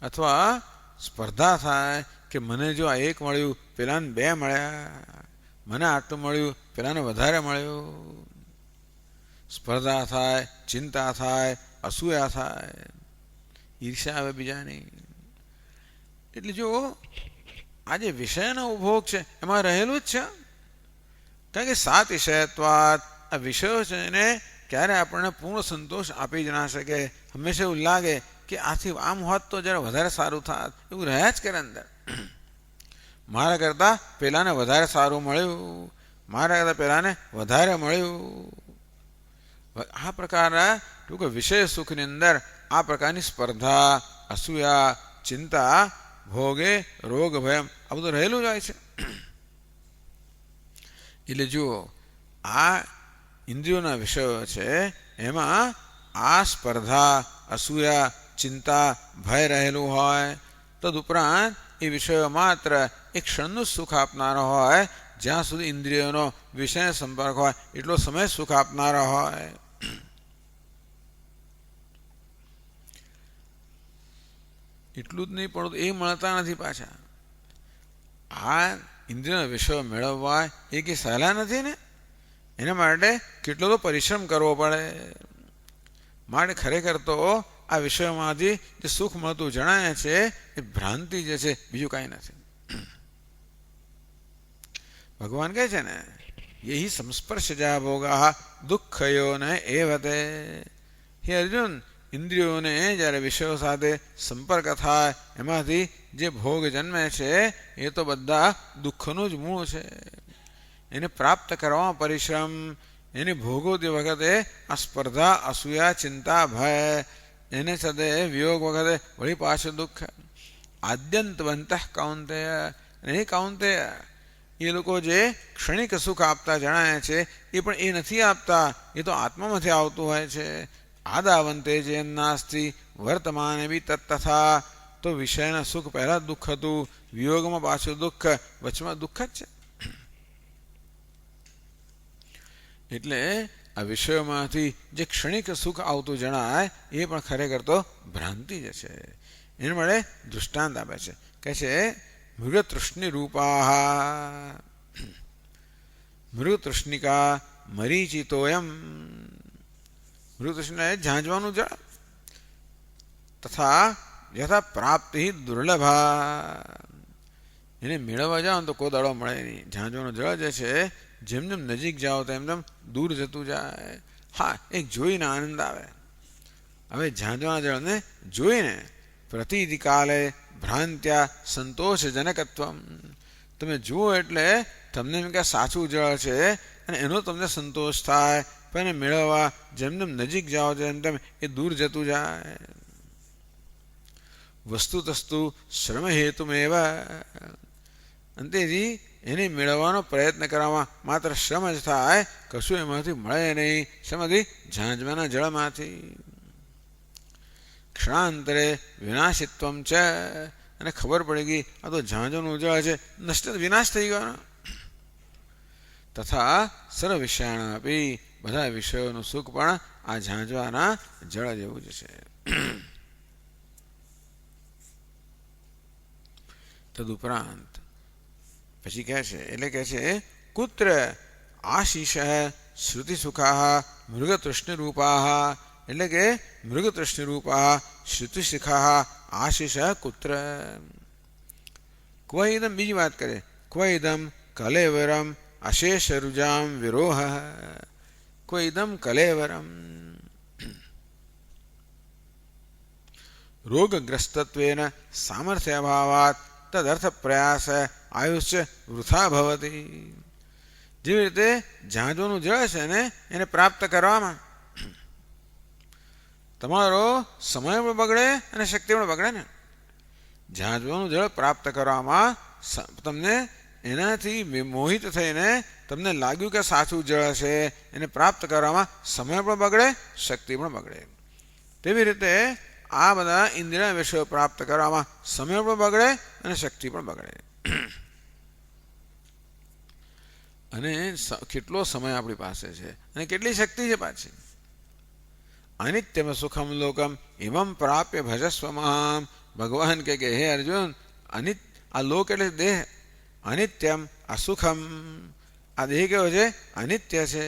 અથવા સ્પર્ધા થાય કે મને જો આ એક મળ્યું, પેલાને બે મળ્યા, મને આટલું મળ્યું, પેલાને વધારે મળ્યું. સ્પર્ધા થાય, ચિંતા થાય, અસૂયા થાય, ઈર્ષ્યા આવે બીજાની. એટલે જો આ જે વિષયનો ઉપભોગ છે એમાં રહેલું જ છે. કારણ કે સાત વિષયત્વાદ, આ વિષયો છે એને ક્યારે આપણને પૂર્ણ સંતોષ આપી જ ના શકે. હંમેશા એવું લાગે કે આથી આમ હોત તો જરા વધારે સારું થાત, એવું રહ્યા જ કરે અંદર. મારા કરતાં પેલાને વધારે સારું મળ્યું, મારા કરતાં પેલાને વધારે મળ્યું. આ પ્રકારના ટૂંક વિષય સુખની અંદર આ પ્રકારની સ્પર્ધા, અસૂયા, ચિંતા, ભોગે, રોગ, ભયમ આ બધું રહેલું જ હોય છે. એટલે જુઓ, આ ઇન્દ્રિયોના વિષયો છે એમાં આ સ્પર્ધા, અસૂયા, ચિંતા, ભય રહેલું હોય. તદુપરાંત એ વિષયો માત્ર એક ક્ષણનું સુખ આપનારો હોય, જ્યાં સુધી ઇન્દ્રિયોનો વિષય સંપર્ક હોય એટલો સમય સુખ આપનારો હોય. એટલું જ નહીં પણ એ મળતા નથી પાછા. આ ઇન્દ્રિયના વિષયો મેળવવા એ કે સહેલા નથી ને, એના માટે કેટલો તો પરિશ્રમ કરવો પડે. માટે ખરેખર તો આ વિષયોમાંથી જે સુખ મળતું જણાય છે એ ભ્રાંતિ જે છે, બીજું કાંઈ નથી. ભગવાન કહે છે ને, યહી સંસ્પર્શજા ભોગા દુઃખયોને એવતે. હે અર્જુન, ઇન્દ્રિયોને જ્યારે વિષયો સાથે સંપર્ક થાય એમાંથી જે ભોગ જન્મે છે એ તો બધા દુઃખનું જ મૂળ છે. એને પ્રાપ્ત કરવામાં પરિશ્રમ, એને ભોગવતી વખતે આ સ્પર્ધા, અસૂયા, ચિંતા, ભય, એને સાથે વિયોગ વખતે વળી પાછું દુઃખ. આદ્યંતવંત કૌંતેય, નહીં કૌંતેય, એ લોકો જે ક્ષણિક સુખ આપતા જણાય છે એ પણ એ નથી આપતા, એ તો આત્મામાંથી આવતું હોય છે. આદાવંતે જેન નાસ્તિ વર્તમાને બી તત્તથા. તો વિષયના સુખ પહેલા દુઃખ હતું, વિયોગમાં પાછું દુઃખ, વચમાં દુઃખ જ છે. એટલે આ વિષયોમાંથી જે ક્ષણિક સુખ આવતું જણાય એ પણ ખરેખર તો ભ્રાંતિ જ છે. એને મળે દૃષ્ટાંત આપે છે, કહે છે મૃગતૃષ્ણિ રૂપા મૃગતૃષ્ણિકા મરીચિતોયમ. મૃગતૃષ્ણા એ ઝાંઝવાનું જળ. તથા યથા પ્રાપ્તિ દુર્લભા. એને મેળવવા જાઓ ને તો કોઈ દાડો મળે નહીં. ઝાંઝવાનું જળ જે છે જેમ જેમ નજીક જાઓ તેમ તેમ દૂર જતું જાય. હા, એક જોઈને આનંદ આવે. હવે ઝાંઝવાના જળને જોઈને પ્રતિદિ કાલે ભ્રાંત્યા સંતોષજનકત્વમ. તમે જુઓ એટલે તમને એમ કે સાચું જળ છે અને એનો તમને સંતોષ થાય, પણ એને મેળવવા જેમ જેમ નજીક જાઓ તેમ તેમ એ દૂર જતું જાય. વસ્તુતસ્તુ શ્રમ હેતુમેવ. અંતેથી એને મેળવવાનો પ્રયત્ન કરવામાં માત્ર શ્રમ જ થાય, કશું એમાંથી મળે નહીં. શેમાંથી? ઝાંઝવાના જળમાંથી. ક્ષણાંતરે વિનાશિત્વમ છે. અને ખબર પડી ગઈ આ તો ઝાંઝવાનું જળ છે, નષ્ટ વિનાશ થઈ ગયો. તથા સર્વ વિષયાણા આપી, બધા વિષયોનું સુખ પણ આ ઝાંઝવાના જળ જેવું જ છે. તદુપરાંત પછી કહે છે, એટલે કહે છે કુત્ર આશીષ શ્રુતિ સુખા મૃગતૃષ્ણિ રૂપા. એટલે કે મૃગતૃષ્ણિ રૂપા શ્રુતિ સુખા આશીષ કુત્ર. ક્વઇદમ, બીજી વાત કરે, ક્વઇદમ કલેવરમ અશેષ રુજામ વિરોહ. ક્વઇદમ કલેવરમ. રોગગ્રસ્તત્વેન સામર્થ્ય અભાવાત તદર્થ પ્રયાસ આયુષ્ય વૃથા ભવતી. જેવી રીતે ઝાંઝવાનું જળ છે ને એને પ્રાપ્ત કરવામાં તમારો સમય પણ બગડે અને શક્તિ પણ બગડે ને. ઝાંઝવાનું જળ પ્રાપ્ત કરવામાં તમને એનાથી મોહિત થઈને તમને લાગ્યું કે સાચું જળ છે, એને પ્રાપ્ત કરવામાં સમય પણ બગડે, શક્તિ પણ બગડે. તેવી રીતે આ બધા ઇન્દ્રિય વિષયો પ્રાપ્ત કરવામાં સમય પણ બગડે અને શક્તિ પણ બગડે. અને કેટલો સમય આપણી પાસે છે અને કેટલી શક્તિ છે પાછી. અનિત્યમ સુખમ લોકમ ઇમમ પ્રાપ્ય ભજસ્વ મામ. ભગવાન કે હે અર્જુન, આ લોક એટલે દેહ. અનિત્યમ અસુખમ. આ દેહ કેવો છે? અનિત્ય છે,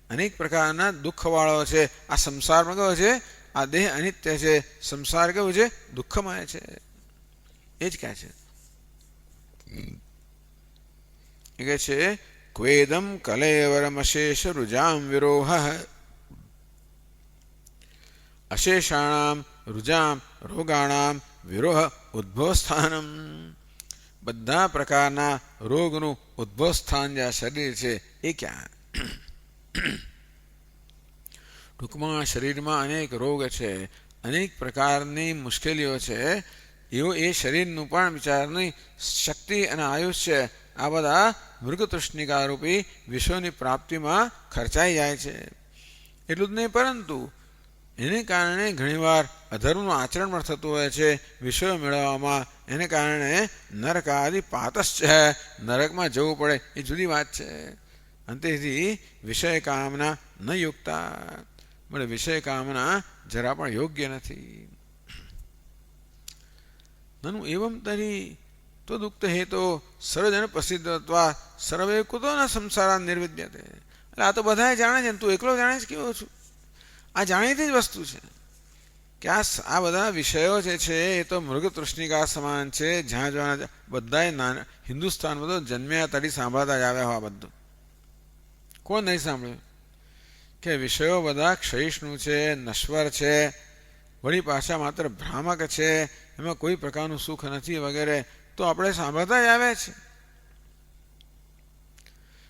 અનેક પ્રકારના દુઃખવાળો છે. આ સંસાર પણ કેવો છે? આ દેહ અનિત્ય છે, સંસાર કેવું છે? દુઃખમય છે. એ જ કહે છે. એ કહે છે ક્વેદમ કલેવરમ અશેષ રુજામ વિરોહ. અશેષાણામ રુજામ રોગાણામ વિરોહ ઉદ્ભવસ્થાનમ. બધા પ્રકારના રોગનું ઉદ્ભવસ્થાન જે શરીર છે એ ક્યાં? ટૂંકમાં શરીરમાં અનેક રોગ છે, અનેક પ્રકારની મુશ્કેલીઓ છે. એવું એ શરીરનું પણ વિચારની શક્તિ અને આયુષ્ય આ બધા મૃગતૃષ્ણિકા રૂપી વિશ્વની પ્રાપ્તિમાં ખર્ચાઈ જાય છે. એટલું જ નહીં, પરંતુ એને કારણે ઘણીવાર અધર્મનું આચરણ પણ થતું હોય છે વિષયો મેળવવામાં. એને કારણે નરક આદિ પાતશ્ચ, નરકમાં જવું પડે એ જુદી વાત છે. અંતેથી વિષય કામના ન યુક્તા. મળે વિષય કામના જરા પણ યોગ્ય નથી. નનુ એવમ તરી તો દુઃખ હેતો સર્વજન પ્રસિદ્ધત્વા સર્વે કુતો ન સંસારા નિર્વિદ્યતે. એટલે આ તો બધા જાણે છે, તું એકલો જાણે છે કેવો છું? આ જાણીતી જ વસ્તુ છે કે આ બધા વિષયો જે છે એ તો મૃગ તૃષ્ણિકા સમાન છે. જ્યાં જોવાના બધાય નાના હિન્દુસ્તાન બધો જન્મ્યા તરી સાંભળતા જ આવ્યા હોય બધું. કોણ નહીં સાંભળ્યું કે વિષયો બધા ક્ષયિષ્ણુ છે, નશ્વર છે, વળી પાછા માત્ર ભ્રામક છે, એમાં કોઈ પ્રકારનું સુખ નથી વગેરે તો આપણે સાંભળતા જ આવ્યા છે.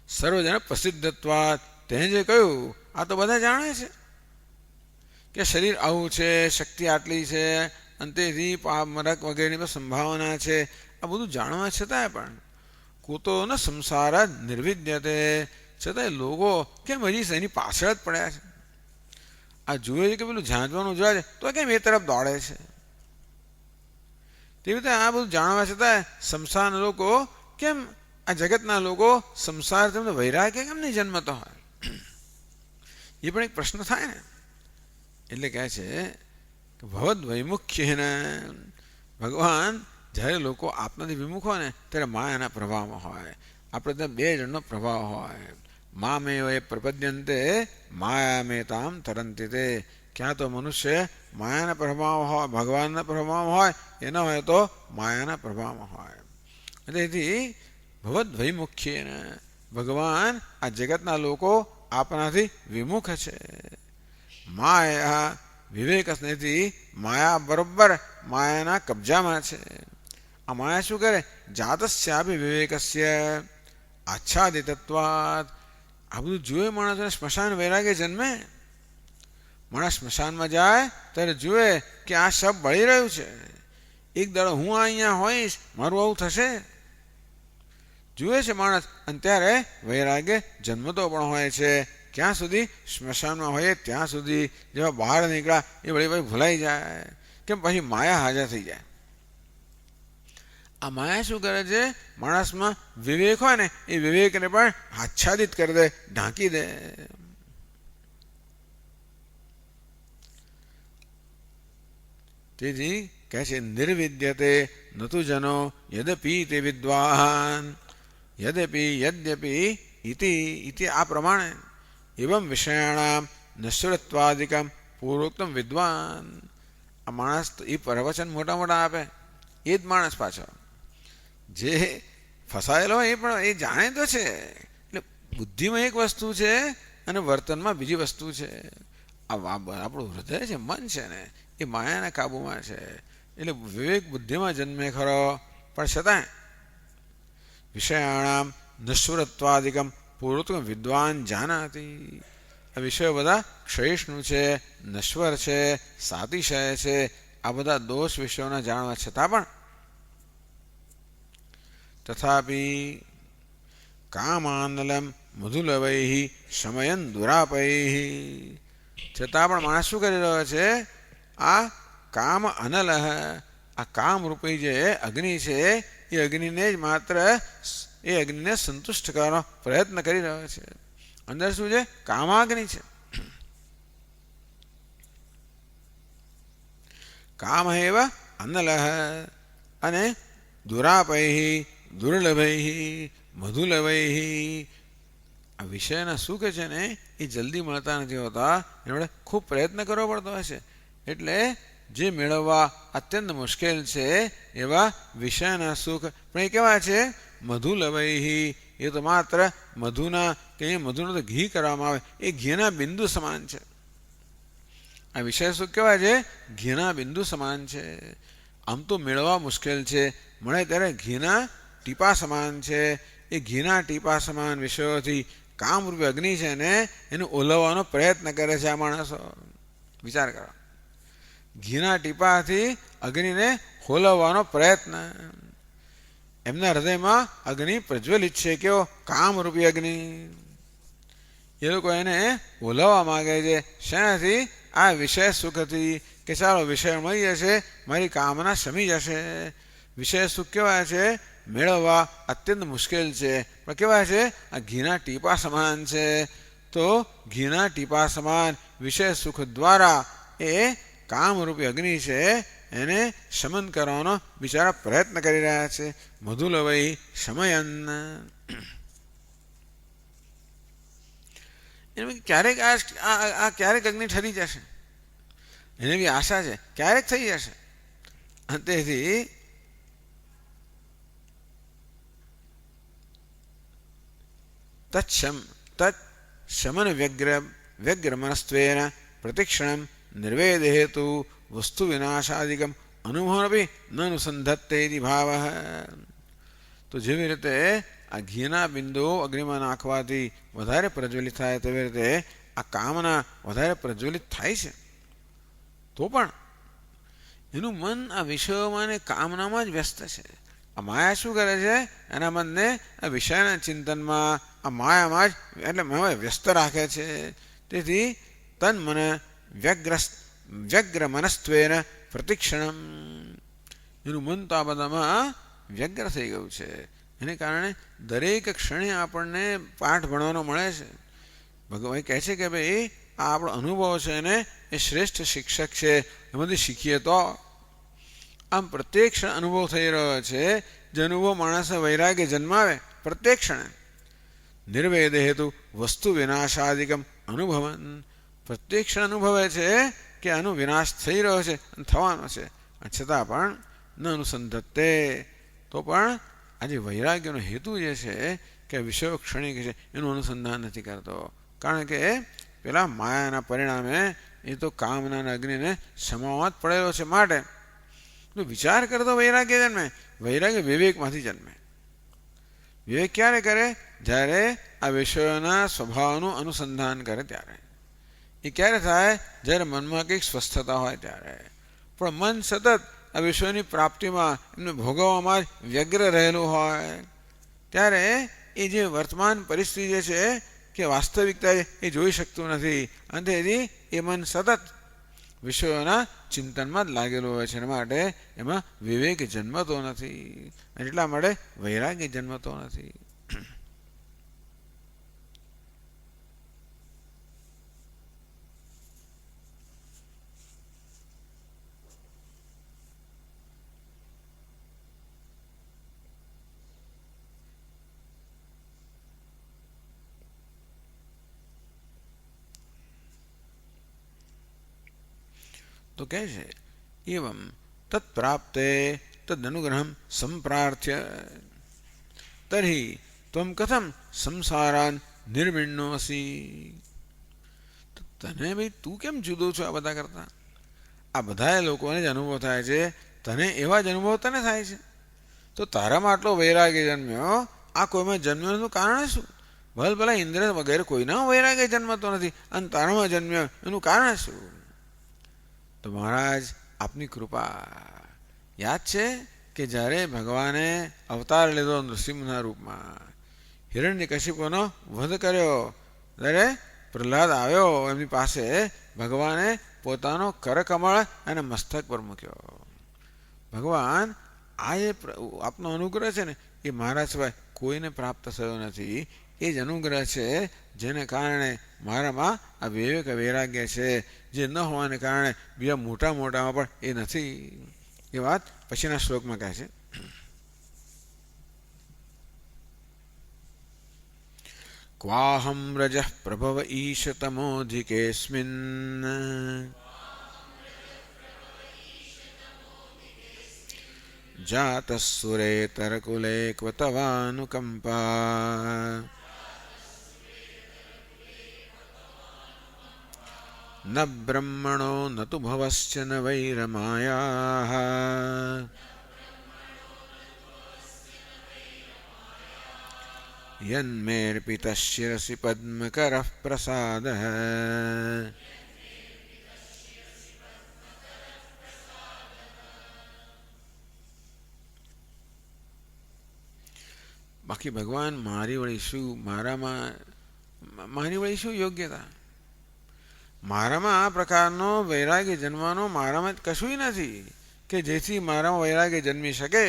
સર્વજન પ્રસિદ્ધત્વાત તે જે કહ્યું આ તો બધા જાણે છે કે શરીર આવું છે, શક્તિ આટલી છે, અંતેથી મરક વગેરેની સંભાવના છે. આ બધું જાણવા છતાંય પણ કુતો ન સંસાર જ નિર્વિદ્યતે, છતાંય લોકો કેમ હજી એની પાછળ જ પડ્યા છે. આ જુએ છે કે પેલું ઝાંઝવાનું જોવા છે તો કેમ એ તરફ દોડે છે. તેવી રીતે આ બધું જાણવા છતાંય સંસારના લોકો કેમ, આ જગતના લોકો સંસાર તેમને વૈરાગ્ય કેમ નહીં જન્મતો હોય? એ પણ એક પ્રશ્ન થાય ને. એટલે કહે છે કે ભવદ વૈમુખ્ય, ભગવાન જ્યારે લોકો આપનાથી વિમુખ હોય ને ત્યારે માયાના પ્રભાવમાં હોય. આપણે ત્યાં બે જણનો પ્રભાવ હોય. મામેવ એ પ્રપદ્યંતે માયામેતામ તરંતી તે. ક્યાં તો મનુષ્ય માયાના પ્રભાવ હોય, ભગવાનના પ્રભાવમાં હોય, એના હોય તો માયાના પ્રભાવમાં હોય. તેથી ભવદ વૈમુખ્ય, ભગવાન આ જગતના લોકો આપણાથી વિમુખ છે. માયા વિવેક નથી, માયા બરોબર માયાના કબજામાં છે. આ માયા શું કરે? જાતસ્યાપી વિવેકસ્ય આચ્છાદિતત્વાત. આ બધું જુએ માણસને સ્મશાન વૈરાગ્ય જન્મે. માણસ સ્મશાનમાં જાય ત્યારે જુએ કે આ સબ બળી રહ્યું છે. એક દાડો હું અહીંયા હોઈશ, મારું આવું થશે. જુએ છે માણસ, અને ત્યારે વૈરાગ્ય જન્મતો પણ હોય છે. ક્યાં સુધી? સ્મશાનમાં હોય ત્યાં સુધી. જેવા બહાર નીકળ્યા એ વળી ભાઈ ભૂલાઈ જાય. કેમ? પછી માયા હાજર થઈ જાય. આ માયા શું કરે છે? માણસમાં વિવેક હોય ને એ વિવેકને પણ આચ્છાદિત કરી દે, ઢાંકી દે. તેથી કહે છે નિર્વિદ્યતે નતુ જનો યદપી તે વિદ્વાન, યદ્યપી યદ્યપી ઇતિ આ પ્રમાણે એવમ વિષયાણામ નશ્વરત્વાદિકમ પૂર્વોક્તમ વિદ્વાન. આ માણસ એ પ્રવચન મોટા મોટા આપે એ જ માણસ પાછો જે ફસાયેલો હોય એ પણ એ જાણે તો છે. એટલે બુદ્ધિમાં એક વસ્તુ છે અને વર્તનમાં બીજી વસ્તુ છે. આપણું હૃદય છે, મન છે ને એ માયાના કાબુમાં છે. એટલે વિવેક બુદ્ધિમાં જન્મે ખરો, પણ છતાં વિષયાણામ નશ્વરત્વાદિકમ પૂર્વોક્તમ વિદ્વાન જાનાતિ. આ વિષયો બધા ક્ષયિષ્ણુ છે, નશ્વર છે, સાતિશય છે. આ બધા દોષ વિષયોના જાણવા છતાં પણ તથાપિ કામાનલમ મધુલવૈ શમયન દુરાપૈ. છતાં પણ માણસ શું કરી રહ્યો છે? આ કામ અનલ, આ કામ રૂપી જે અગ્નિ છે એ અગ્નિને જ માત્ર એ અગ્નિને સંતુષ્ટ કરવાનો પ્રયત્ન કરી રહ્યો છે. અંદર શું છે? કામાગ્નિ છે. કામ એવ અનલ અને દુરાપૈ દુર્લભૈ મધુલભૈ. આ વિષયના સુખ છે ને એ જલ્દી મળતા નથી હોતા, એના માટે ખૂબ પ્રયત્ન કરવો પડતો હોય છે. એટલે જે મેળવવા અત્યંત મુશ્કેલ છે એવા વિષયના સુખ પણ એ કેવા છે? મધુલભૈ. એ તો માત્ર મધુના કે મધુનું તો ઘી કરવામાં આવે એ ઘીના બિંદુ સમાન છે. આ વિષય સુખ કેવા છે? ઘીના બિંદુ સમાન છે. આમ તો મેળવવા મુશ્કેલ છે, મળે ત્યારે ઘીના ટીપા સમાન છે. એ ઘીના ટીપા સમાન વિષયોથી કામરૂપી અગ્નિ છે ને એને ઓલવવાનો પ્રયત્ન કરે છે આ માણસો. વિચાર કરો, ઘીના ટીપાથી અગ્નિને હોલવવાનો પ્રયત્ન. એમના હૃદયમાં અગ્નિ પ્રજ્વલિત છે. કેવો? કામરૂપી અગ્નિ. એ લોકો એને ઓલવવા માગે છે. શેનાથી? આ વિષય સુખથી. કે ચાલો વિષય મળી જશે, મારી કામના શમી જશે. વિષય સુખ કેવા છે? મેળવવા અત્યંત મુશ્કેલ છે, પણ કેવા છે? આ ઘીના ટીપા સમાન છે. તો ઘીના ટીપા સમાન વિષય સુખ દ્વારા એ કામરૂપી અગ્નિ છે એને શમન કરવાનો બિચારા પ્રયત્ન કરી રહ્યા છે. મધુલવૈ શમયન. ક્યારેક આ ક્યારેક અગ્નિ ઠરી જશે, એને બી આશા છે ક્યારેક થઈ જશે. તેથી તત્શમન વ્યગ્રમનસ્ત્વેન પ્રતિક્ષણમ નિર્વેદ હેતુ વસ્તુ વિનાશાદિકમ અનુભવમપી ન અનુસંધત્તે ઇતિ ભાવઃ. તો જેવી રીતે આ ઘીના બિંદુઓ અગ્નિમાં નાખવાથી વધારે પ્રજ્વલિત થાય તેવી રીતે આ કામના વધારે પ્રજ્વલિત થાય છે, તો પણ એનું મન આ વિષયોમાં ને કામનામાં જ વ્યસ્ત છે. આ માયા શું કરે છે? એના મનને આ વિષયના ચિંતનમાં આ માયામાં જ એટલે વ્યસ્ત રાખે છે. તેથી તન મન વ્યગ્ર મનસ્ત્વેન પ્રતિક્ષણમ, એનું મન તો આ બધામાં વ્યગ્ર થઈ ગયું છે. એને કારણે દરેક ક્ષણે આપણને પાઠ ભણવાનો મળે છે. ભગવાન કહે છે કે ભાઈ આ આપણો અનુભવ છે ને એ શ્રેષ્ઠ શિક્ષક છે, એમાંથી શીખીએ તો. આમ પ્રત્યેક ક્ષણ અનુભવ થઈ રહ્યો છે. જે અનુભવ માણસને વૈરાગ્ય જન્માવે પ્રત્યેક ક્ષણે. નિર્વેદ હેતુ વસ્તુ વિનાશાદિકમ અનુભવન, પ્રત્યેક ક્ષણ અનુભવે છે કે આનો વિનાશ થઈ રહ્યો છે અને થવાનો છે, છતાં પણ ન અનુસંધત્તે, તો પણ આજે વૈરાગ્યનો હેતુ જે છે કે વિષયો ક્ષણિક છે એનું અનુસંધાન નથી કરતો. કારણ કે પેલા માયાના પરિણામે એ તો કામના અગ્નિને સમાવવા જ પડેલો છે. માટે તો વિચાર કરતો વૈરાગ્ય જન્મે. વૈરાગ્ય વિવેકમાંથી જન્મે. વિવેક ક્યારે કરે? જ્યારે આ વિષયોના સ્વભાવનું અનુસંધાન કરે ત્યારે. એ ક્યારે થાય? જ્યારે મનમાં કંઈક સ્વસ્થતા હોય ત્યારે. પણ મન સતત આ વિષયોની પ્રાપ્તિમાં એમને ભોગવવામાં જ વ્યગ્ર રહેલું હોય ત્યારે એ જે વર્તમાન પરિસ્થિતિ જે છે કે વાસ્તવિકતા એ જોઈ શકતું નથી, અને તેથી એ મન સતત વિષયોના ચિંતનમાં જ લાગેલું હોય છે. એના માટે એમાં વિવેક જન્મતો નથી, એટલા માટે વૈરાગ્ય જન્મતો નથી. તો કહે છે એવમ તત્પ્રાપ્તે તદનુગ્રહમ સંપ્રાર્થ્ય તર્હિ ત્વમ કથમ સંસારાન નિર્વિણ્ણોસી. તને ભાઈ તું કેમ જુદો છો આ બધા કરતા? આ બધા લોકોને જ અનુભવ થાય છે, તને એવા જ અનુભવ તને થાય છે. તો તારામાં આટલો વૈરાગ્ય જન્મ્યો, આ કોઈમાં જન્મ્યોનું કારણ શું? ભલે ભલા ઇન્દ્ર વગેરે કોઈના વૈરાગ્ય જન્મતો નથી અને તારામાં જન્મ્યો, એનું કારણ શું? તો મહારાજ આપની કૃપા. યાદ છે કે જ્યારે ભગવાને અવતાર લીધો નૃસિંહના રૂપમાં, હિરણ્યકશિપુનો વધ કર્યો, ત્યારે પ્રહલાદ આવ્યો એમની પાસે, ભગવાને પોતાનો કરકમળ અને મસ્તક પર મૂક્યો. ભગવાન આ જે આપનો અનુગ્રહ છે ને એ મારા સિવાય કોઈને પ્રાપ્ત થયો નથી. એ જ અનુગ્રહ છે જેને કારણે મારામાં આ વિવેક વૈરાગ્ય છે, જે ન હોવાને કારણે બીજા મોટા મોટામાં પણ એ નથી. એ વાત પછીના શ્લોકમાં કહે છે. ક્વાહમ રજઃ પ્રભવ ઈશ તમોધિકેસ્મિન જાતઃ સુરેતરકુલે ક્વ તવાનુકંપા ન બ્રહ્મણો ન તુ ભવશ્ચ ન વૈરમાયાઃ યન્મેર્પિતઃ શિરસી પદ્મકરઃ પ્રસાદઃ. બાકી ભગવાન મારી વળી શું, મારી વળી શું યોગ્યતા? મારામાં આ પ્રકારનો વૈરાગ્ય જન્મવાનો મારામાં કશું નથી કે જેથી મારામાં વૈરાગ્ય જન્મી શકે.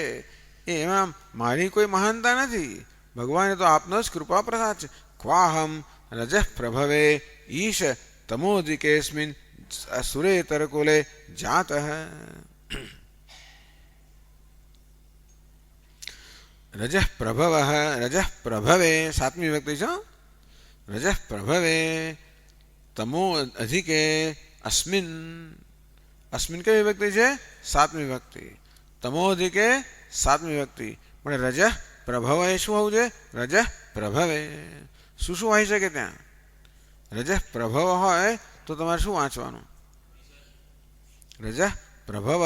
એમાં મારી કોઈ મહાનતા નથી. ભગવાને તો આપનો જ કૃપા પ્રસાદ છે. ક્વાહમ રજઃ પ્રભવે ઈશ તમોધિકેસ્મિન સુરેતરકુલે જાતઃ. રજઃ પ્રભવ રજઃ પ્રભવે સાતમી વિભક્તિ છે. રજઃ પ્રભવે તમો અધિકે અસ્મિન અસ્મિન કઈ વિભક્તિ છે? સાતમી વિભક્તિ. તમો અધિકે સાતમી વિભક્તિ. પણ રજઃ પ્રભવ એ શું હોવું છે? રજઃ પ્રભવે શું શું હોઈ શકે ત્યાં? રજઃ પ્રભવ હોય તો તમારે શું વાંચવાનું? રજઃ પ્રભવ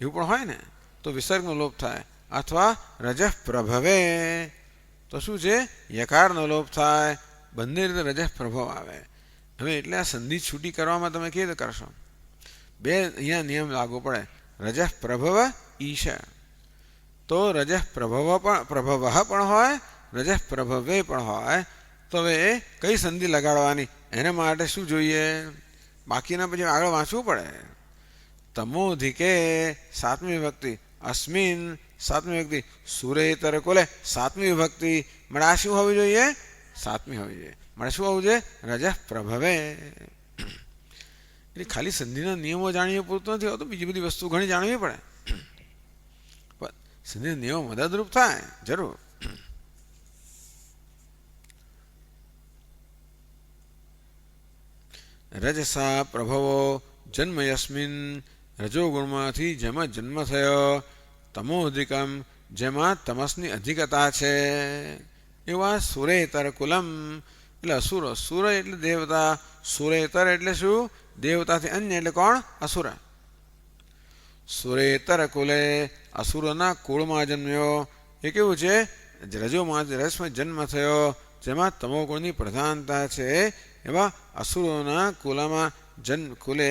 એવું પણ હોય ને તો વિસર્ગનો લોપ થાય. અથવા રજઃ પ્રભવે તો શું છે? યકારનો લોપ થાય. બંને રીતે રજઃ પ્રભવ આવે. હવે એટલે આ સંધિ છૂટી કરવામાં તમે કેવી રીતે કરશો? બે અહીંયા નિયમ લાગુ પડે. રજઃ પ્રભવ ઈશ તો રજઃ પ્રભવ પણ હોય, રજઃ પ્રભવે પણ હોય. તો હવે કઈ સંધિ લગાડવાની? એના માટે શું જોઈએ? બાકીના પછી આગળ વાંચવું પડે. તમોધિકે સાતમી વિભક્તિ, અસ્મિન સાતમી વિભક્તિ, સુરેતર કુલે સાતમી વિભક્તિ. મળે આ શું હોવી જોઈએ? સાતમી હોવી જોઈએ. મળે શું હોવું જોઈએ? રજઃ પ્રભવે. એટલે ખાલી સંધિના નિયમો જાણીએ પૂરતું નથી હોતું, બીજી બધી વસ્તુ ઘણી જાણવી પડે. પણ સંધિના નિયમો મદદરૂપ થાય જરૂર. રજસા પ્રભવો જન્મ યસ્મિન રજોગુણમાંથી જેમાં જન્મ થયો, તમોધિકમ જેમાં તમસની અધિકતા છે, એવા સુરેતર કુલમ એટલે અસુરો. સુર એટલે દેવતા, સુરેતર એટલે શું? દેવતાથી અન્ય એટલે કોણ? અસુર. સુરેતર કુલે અસુરના કુળમાં જન્મ્યો. એ કેવું છે? રજસમાં જન્મ થયો જેમાં તમોગુણની પ્રધાનતા છે એવા અસુરોના કુલે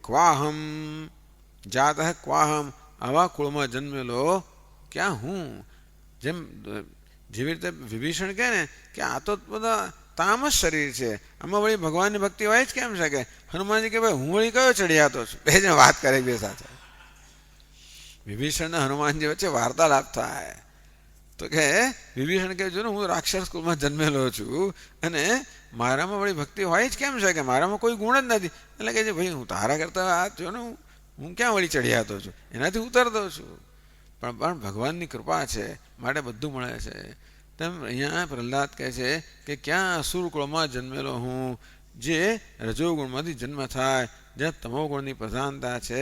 ક્વાહમ જાત ક્વાહમ આવા કુળમાં જન્મેલો ક્યાં હું. જેવી રીતે વિભીષણ કહે ને કે આ તો બધા તામસ શરીર છે, આમાં વળી ભગવાનની ભક્તિ હોય જ કેમ શકે? હનુમાનજી કે ભાઈ હું વળી કયો ચડિયાતો છું? બે જણ વાત કરે બે સાથે. વિભીષણ હનુમાનજી વચ્ચે વાર્તાલાપ થાય તો કે વિભીષણ કહે જો ને હું રાક્ષસ કુળમાં જન્મેલો છું અને મારામાં વળી ભક્તિ હોય જ કેમ છે કે મારામાં કોઈ ગુણ જ નથી. એટલે કે ભાઈ હું તારા કરતા આ જો ને હું ક્યાં વળી ચડિયાતો છું, એનાથી ઉતરતો છું. પણ ભગવાનની કૃપા છે માટે બધું મળે છે. તેમ અહીંયા પ્રહલાદ કહે છે કે ક્યાં અસુર કુળમાં જન્મેલો હું, જે રજોગુણમાંથી જન્મ થાય, જ્યાં તમોગુણની પ્રધાનતા છે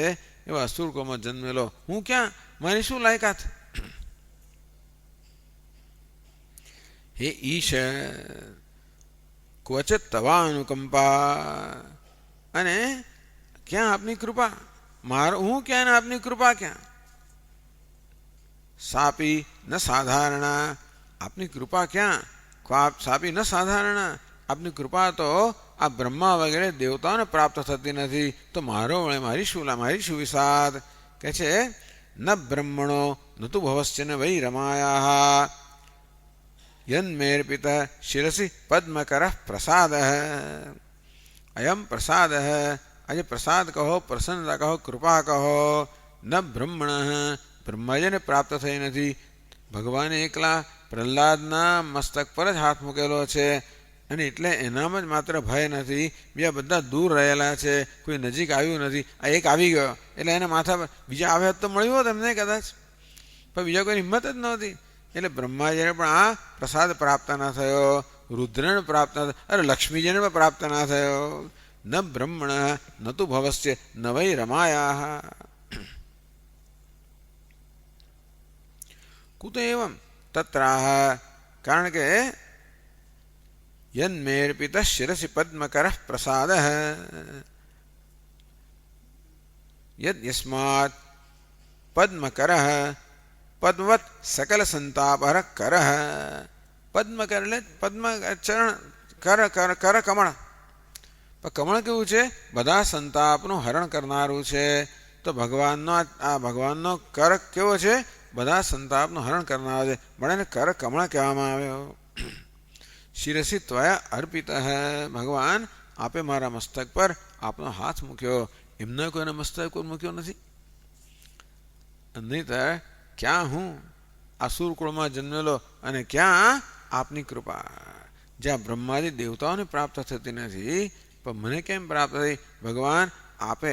એવા અસુર કુળમાં જન્મેલો હું ક્યાં? મારી શું લાયકાત? હે ઈશ ક્વચિત તવા અનુકંપા અને ક્યાં આપની કૃપા? હું ક્યાં ને આપની કૃપા ક્યાં? સાપી ન સાધારણા આપની કૃપા ક્યાં? સાપી ન સાધારણા આપની કૃપા તો આ બ્રહ્મા વગેરે દેવતાઓને પ્રાપ્ત થતી નથી. તો મારી શું વિષાદ? કે છે ન બ્રહ્મણો ન તુ ભવશ્ચ ન વૈ રમાયા યન્મેર્પિત શિરસી પદ્મકર પ્રસાદ. અયમ પ્રસાદ આજે પ્રસાદ કહો, પ્રસન્નતા કહો, કૃપા કહો. ન બ્રહ્મણ બ્રહ્માજીને પ્રાપ્ત થઈ નથી. ભગવાને એકલા પ્રહલાદના મસ્તક પર જ હાથ મૂકેલો છે અને એટલે એનામાં જ માત્ર ભય નથી, બીજા બધા દૂર રહેલા છે, કોઈ નજીક આવ્યું નથી. આ એક આવી ગયો એટલે એના માથા પર બીજા આવ્યા તો મળ્યું હોત એમને કદાચ, પણ બીજા કોઈ હિંમત જ નહોતી. એટલે બ્રહ્માજીને પણ આ પ્રસાદ પ્રાપ્ત ના થયો, રુદ્રને પ્રાપ્ત ના થયો, અરે લક્ષ્મીજીને પણ પ્રાપ્ત ના થયો. ન બ્રહ્મણ ન તુ ભવશ્ચ ન વૈ રમાયા. કુત એવમ તત્રાહ કારણ કે યન્મેર્પિત શિરસી પદ્મકર પ્રસાદ યસ્માત પદ્મકર પદ્મવત સકલ સંતાપહર કર. પદ્મકર એટલે પદ્મ ચરણ કર કમળ. કમળ કેવું છે? બધા સંતાપનું હરણ કરનારું છે. તો ભગવાનનો કર કેવો છે? બધા સંતાપનું હરણ કરનાર છે. મને કર કમળ કહેવામાં આવ્યો. શિરસી ત્વયા અર્પિત ભગવાન આપે મારા મસ્તક પર આપનો હાથ મૂક્યો. એમના કોઈના મસ્તક પર મૂક્યો નથી. નહીતર ક્યાં હું અસુર કુળમાં જન્મેલો અને ક્યાં આપની કૃપા? જ્યાં બ્રહ્માદી દેવતાઓને પ્રાપ્ત થતી નથી પણ મને કેમ પ્રાપ્ત થઈ? ભગવાન આપે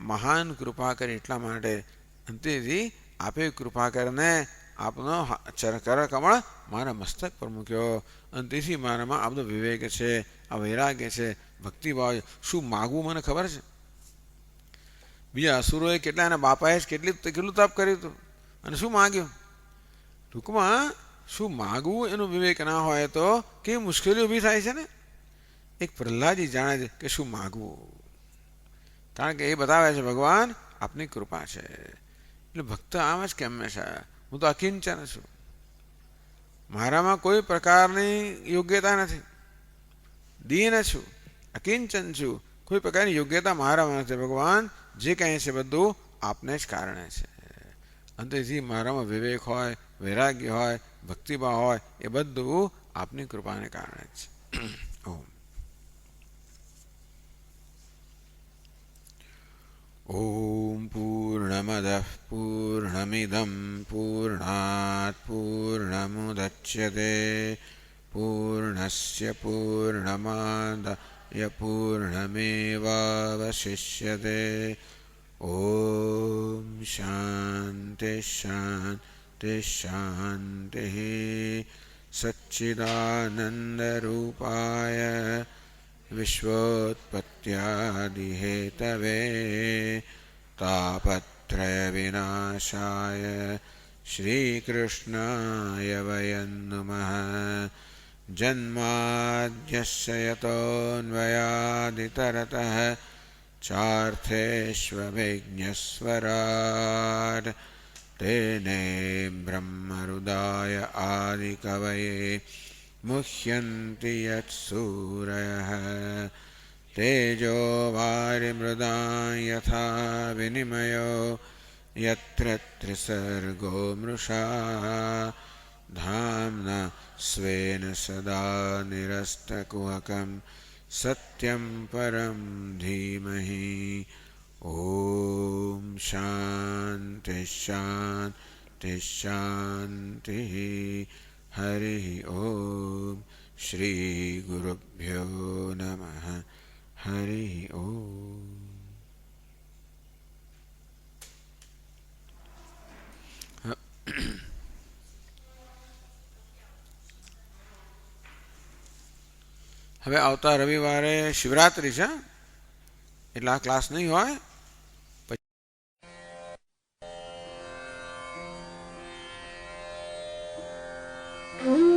મહાન કૃપા કરી એટલા માટે અંતેથી આપે કૃપા કરીને આપનો કર કમળ મારા મસ્તક પર મૂક્યો અને તેથી મારામાં આ બધો વિવેક છે, આ વૈરાગ્ય છે, ભક્તિભાવ છે. શું માગવું મને ખબર છે. બીજા અસુરોએ કેટલા એના બાપાએ કેટલું તપ કર્યું હતું અને શું માગ્યું. ટૂંકમાં શું માગવું એનું વિવેક ના હોય તો કેવી મુશ્કેલીઓ ઊભી થાય છે ને. એક પ્રહલાદજી જાણે છે કે શું માગવું, કારણ કે એ બતાવે છે ભગવાન આપની કૃપા છે. એટલે ભક્ત આમ જ કે હંમેશા હું તો અકિંચન છું, મારામાં કોઈ પ્રકારની યોગ્યતા નથી, દીન છું, અકિંચન છું, કોઈ પ્રકારની યોગ્યતા મારામાં નથી. ભગવાન જે કહે છે બધું આપને જ કારણે છે. અંતેથી મારામાં વિવેક હોય, વૈરાગ્ય હોય, ભક્તિભાવ હોય એ બધું આપની કૃપાને કારણે જ છે. ઓમ ઓમ પૂર્ણમદઃ પૂર્ણમિદં પૂર્ણાત પૂર્ણમુદચ્યતે પૂર્ણસ્ય પૂર્ણમાદાય પૂર્ણમેવાવશિષ્યતે. ઓમ શાંતિ શાંતિ શાંતિ. સચ્ચિદાનંદરૂપાય વિશ્વોત્પત્યાદિહેતવે તાપત્રયવિનાશાય શ્રીકૃષ્ણાય વયં નમઃ. જન્માદ્યસ્ય યતોऽન્વયાદિતરતઃ ચાર્થેष्वभिज्ञस्वराट् तेने ब्रह्महृदाय आदिकवये मुह्यन्ति यत्सूरयः. तेजो वारिमृदां यथा विनिमयो यत्र त्रिसर्गो मृषा धाम्ना स्वेन सदा निरस्तकुहकं सत्यं परं धीमहि. ओम शांति शांति शांति. हरि ओम. श्री गुरुभ्यो नमः. हरि ओम. હવે આવતા રવિવારે શિવરાત્રી છે એટલે આ ક્લાસ નહીં હોય. Mm-hmm.